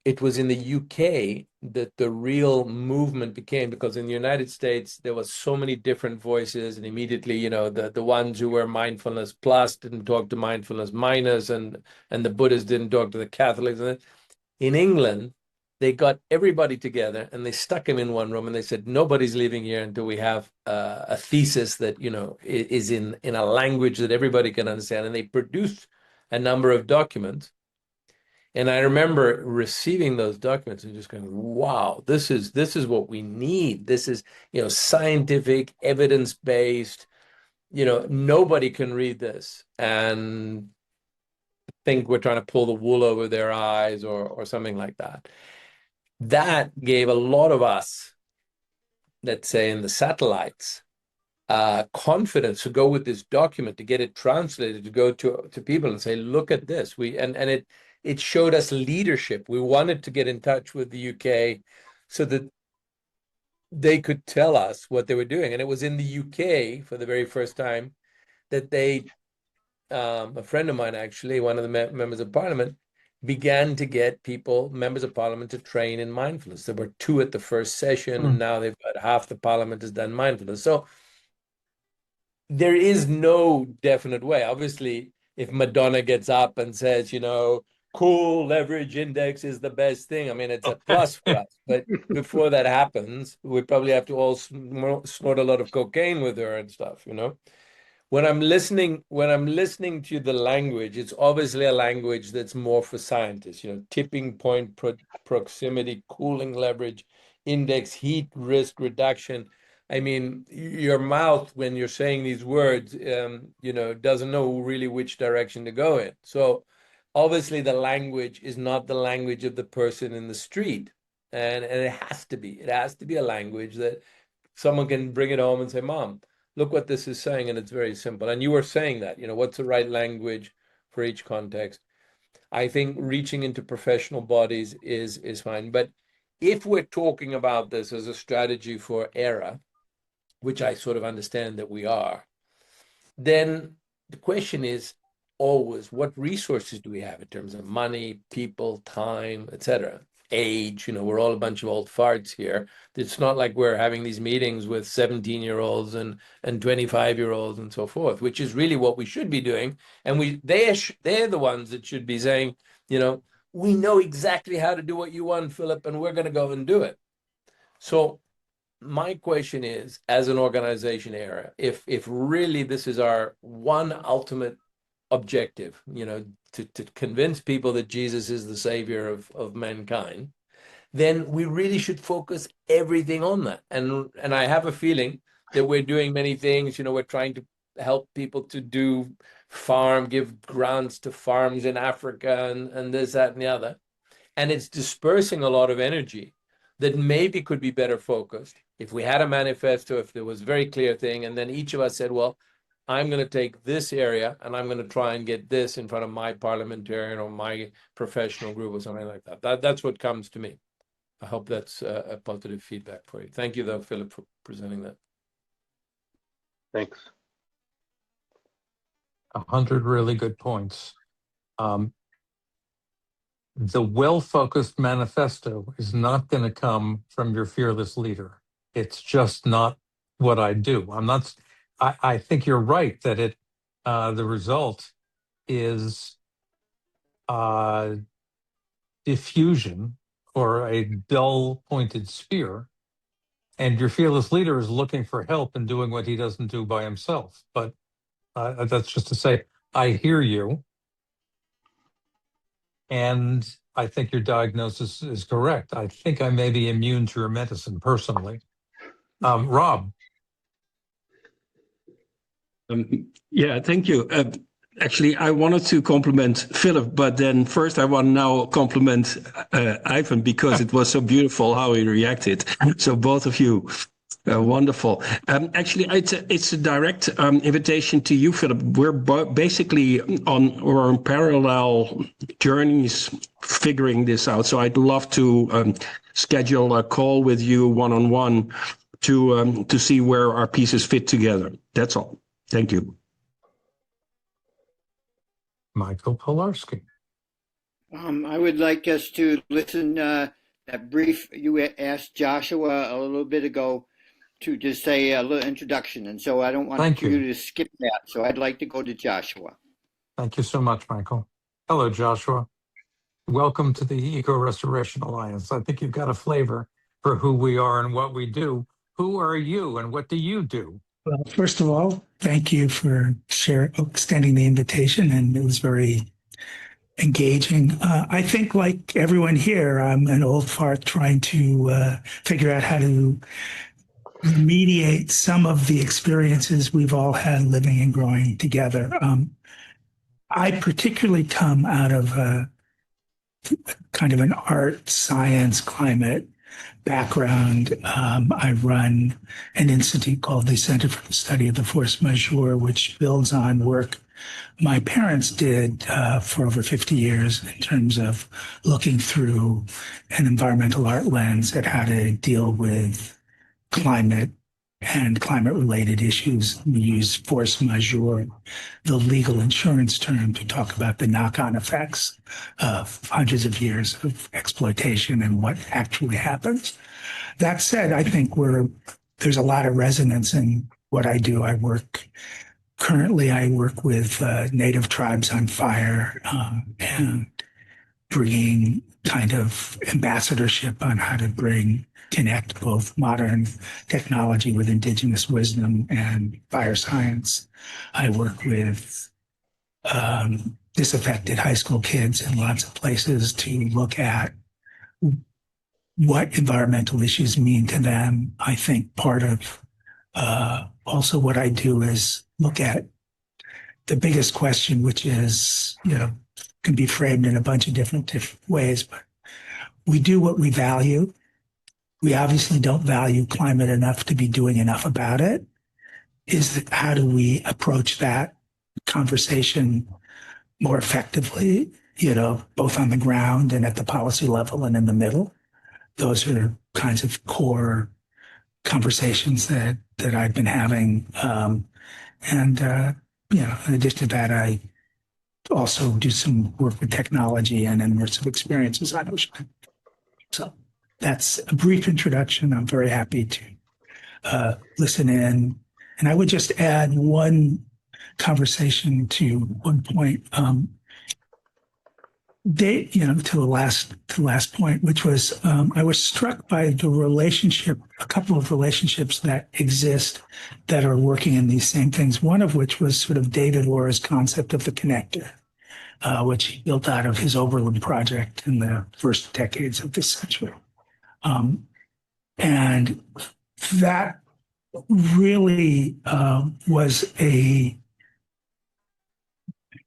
it was in the UK that the real movement became, because in the United States there was so many different voices, and immediately, the ones who were mindfulness plus didn't talk to mindfulness minus, and the Buddhists didn't talk to the Catholics. And in England, they got everybody together and they stuck him in one room, and they said, nobody's leaving here until we have a thesis that is in a language that everybody can understand. And they produced a number of documents. And I remember receiving those documents and just going, wow, this is what we need. This is, scientific, evidence-based. Nobody can read this and think we're trying to pull the wool over their eyes or something like that. That gave a lot of us, let's say in the satellites, confidence to go with this document, to get it translated, to go to people and say, look at this. It showed us leadership. We wanted to get in touch with the UK so that they could tell us what they were doing. And it was in the UK for the very first time that a friend of mine, actually, one of the members of parliament, began to get members of parliament, to train in mindfulness. There were 2 at the first session, and now they've got half the parliament has done mindfulness. So there is no definite way. Obviously, if Madonna gets up and says, cool leverage index is the best thing. I mean, it's a plus for us. But before that happens, we probably have to all snort a lot of cocaine with her and stuff, you know? When I'm listening to the language, it's obviously a language that's more for scientists, you know, tipping point proximity, cooling leverage, index, heat risk reduction. I mean, your mouth, when you're saying these words, you know, doesn't know really which direction to go in. So obviously the language is not the language of the person in the street. And it has to be. It has to be a language that someone can bring it home and say, Mom, look what this is saying, and it's very simple. And you were saying that, you know, what's the right language for each context? I think reaching into professional bodies is fine. But if we're talking about this as a strategy for ERA, which I sort of understand that we are, then the question is always, what resources do we have in terms of money, people, time, etc.? Age, you know, we're all a bunch of old farts here. It's not like we're having these meetings with 17-year-olds and 25-year-olds and so forth, which is really what we should be doing. And they're the ones that should be saying, you know, we know exactly how to do what you want, Philip, and we're going to go and do it. So my question is, as an organization ERA, if really this is our one ultimate objective, you know, to convince people that Jesus is the savior of mankind, then we really should focus everything on that. And I have a feeling that we're doing many things, you know, we're trying to help people to give grants to farms in Africa and this, that, and the other. And it's dispersing a lot of energy that maybe could be better focused if we had a manifesto, if there was a very clear thing, and then each of us said, well, I'm going to take this area and I'm going to try and get this in front of my parliamentarian or my professional group or something like that. That's what comes to me. I hope that's a positive feedback for you. Thank you, though, Philip, for presenting that. Thanks. 100 really good points. The well-focused manifesto is not going to come from your fearless leader. It's just not what I do. I think you're right that the result is diffusion or a dull pointed spear. And your fearless leader is looking for help in doing what he doesn't do by himself. But that's just to say, I hear you. And I think your diagnosis is correct. I think I may be immune to your medicine personally. Rob. Yeah, thank you. Actually, I wanted to compliment Philip, but then first I want to now compliment Ivan because it was so beautiful how he reacted. So both of you, wonderful. Actually, it's a direct invitation to you, Philip. We're basically on parallel journeys figuring this out. So I'd love to schedule a call with you one-on-one to see where our pieces fit together. That's all. Thank you. Michael Pilarski. I would like us to listen that brief you asked Joshua a little bit ago to just say a little introduction, and so I don't want you to skip that. So I'd like to go to Joshua. Thank you so much, Michael. Hello, Joshua. Welcome to the Ecorestoration Alliance. I think you've got a flavor for who we are and what we do. Who are you and what do you do? Well, first of all, thank you for extending the invitation, and it was very engaging. I think, like everyone here, I'm an old fart trying to figure out how to mediate some of the experiences we've all had living and growing together. I particularly come out of kind of an art, science, climate background. I run an institute called the Center for the Study of the Force Majeure, which builds on work my parents did for over 50 years in terms of looking through an environmental art lens at how to deal with climate and climate-related issues. We use force majeure, the legal insurance term, to talk about the knock-on effects of hundreds of years of exploitation and what actually happens. That said, I think there's a lot of resonance in what I do. Currently, I work with native tribes on fire and bringing kind of ambassadorship on how to connect both modern technology with indigenous wisdom and fire science. I work with disaffected high school kids in lots of places to look at what environmental issues mean to them. I think part of also what I do is look at the biggest question, which is, can be framed in a bunch of different ways, but we do what we value. We obviously don't value climate enough to be doing enough about it. How do we approach that conversation more effectively, both on the ground and at the policy level and in the middle? Those are kinds of core conversations that I've been having. In addition to that, I also do some work with technology and immersive experiences on ocean. So that's a brief introduction. I'm very happy to listen in. And I would just add one conversation to one point. To the last point, which was I was struck by a couple of relationships that exist that are working in these same things. One of which was sort of David Orr's concept of the connector, which he built out of his Overland project in the first decades of this century, and that really was a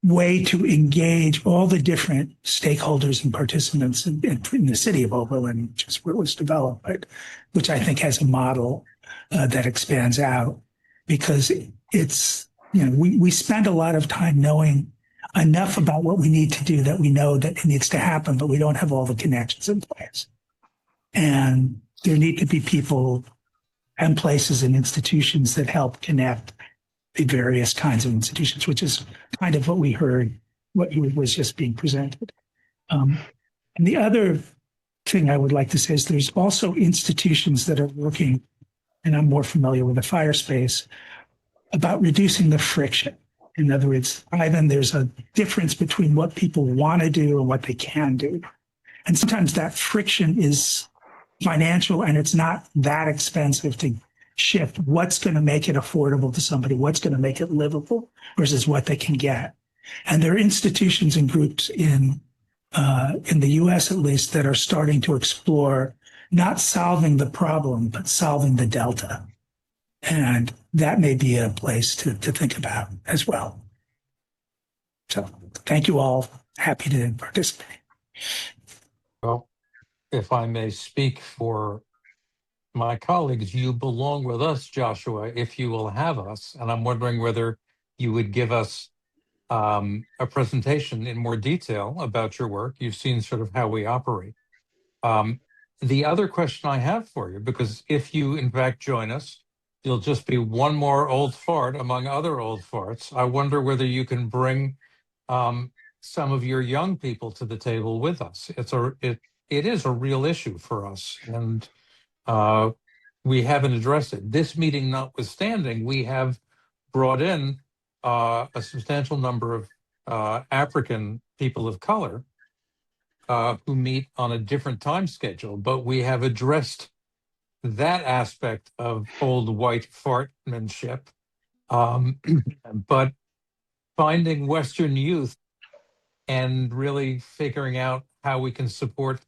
way to engage all the different stakeholders and participants in the city of Oberlin, which is where it was developed, which I think has a model that expands out, because it's, we spend a lot of time knowing enough about what we need to do that we know that it needs to happen, but we don't have all the connections in place. And there need to be people and places and institutions that help connect the various kinds of institutions, which is kind of what we heard, what was just being presented. And the other thing I would like to say is there's also institutions that are working, and I'm more familiar with the fire space, about reducing the friction. In other words, Ivan, there's a difference between what people want to do and what they can do. And sometimes that friction is financial, and it's not that expensive to shift what's going to make it affordable to somebody, what's going to make it livable versus what they can get. And there are institutions and groups in the US, at least, that are starting to explore not solving the problem, but solving the delta. And that may be a place to think about as well. So thank you all. Happy to participate. Well, if I may speak for my colleagues, you belong with us, Joshua, if you will have us. And I'm wondering whether you would give us a presentation in more detail about your work. You've seen sort of how we operate. The other question I have for you, because if you in fact join us, you'll just be one more old fart among other old farts. I wonder whether you can bring some of your young people to the table with us. It is a real issue for us, and we haven't addressed it. This meeting notwithstanding, we have brought in a substantial number of African people of color who meet on a different time schedule, but we have addressed that aspect of old white fartmanship. But finding Western youth and really figuring out how we can support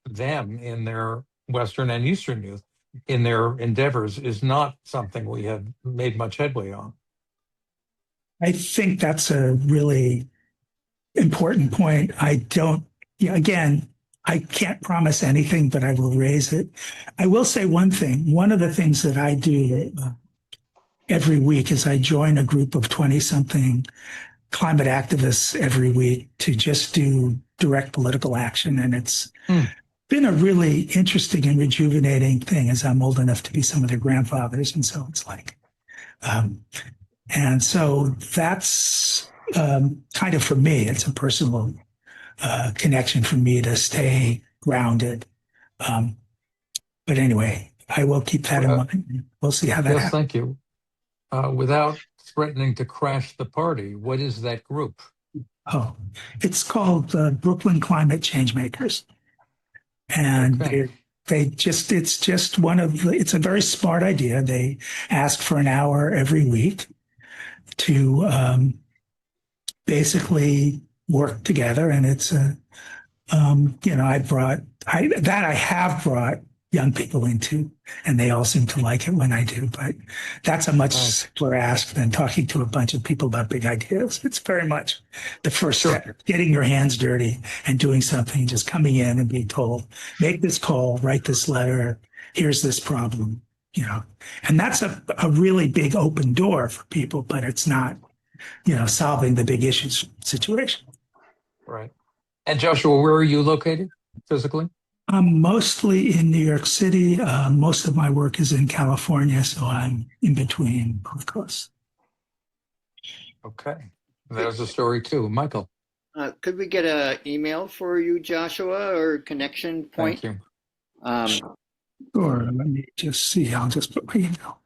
them in their Western and Eastern youth in their endeavors is not something we have made much headway on. I think that's a really important point. Again, I can't promise anything, but I will raise it. I will say one thing. One of the things that I do every week is I join a group of 20-something climate activists every week to just do direct political action. And it's been a really interesting and rejuvenating thing, as I'm old enough to be some of their grandfathers. And so it's like, and so that's kind of for me, it's a personal connection for me to stay grounded. But anyway, I will keep that in mind. We'll see how that happens. Thank you. Without threatening to crash the party, what is that group? Oh, it's called Brooklyn Climate Change Makers. And Okay. it's just it's a very smart idea. They ask for an hour every week to basically work together. And it's I have brought young people into, and they all seem to like it when I do. But that's a much Nice. simpler ask than talking to a bunch of people about big ideas. It's very much the first Sure. step, getting your hands dirty and doing something, just coming in and being told, make this call, write this letter, here's this problem, And that's a really big open door for people, but it's not, solving the big issues situation. Right. And Joshua, where are you located physically? I'm mostly in New York City. Most of my work is in California, so I'm in between both coasts. Okay. There's a story too. Michael, Could we get an email for you, Joshua, or connection point? thank you. Sure, let me just see. I'll just put my email.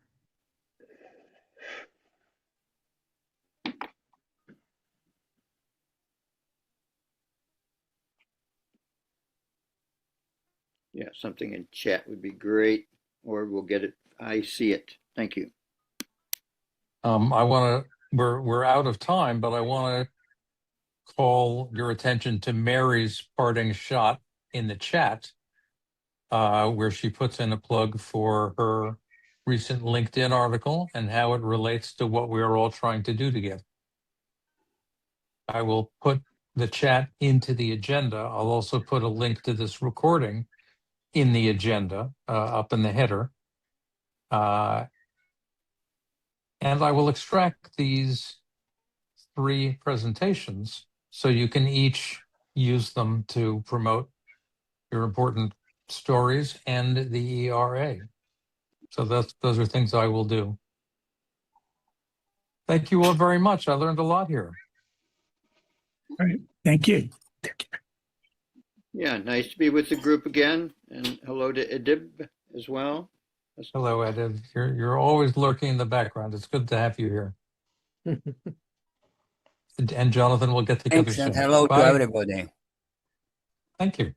Yeah, something in chat would be great, or we'll get it. I see it. Thank you. We're out of time, but I want to call your attention to Mary's parting shot in the chat, where she puts in a plug for her recent LinkedIn article and how it relates to what we are all trying to do together. I will put the chat into the agenda. I'll also put a link to this recording in the agenda, up in the header. And I will extract these 3 presentations so you can each use them to promote your important stories and the ERA. So those are things I will do. Thank you all very much. I learned a lot here. All right. Thank you. Yeah, nice to be with the group again, and hello to Edib as well. Hello, Ed. You're always lurking in the background. It's good to have you here. And Jonathan, we'll get together Thanks, and soon. hello to Bye. everybody. Thank you.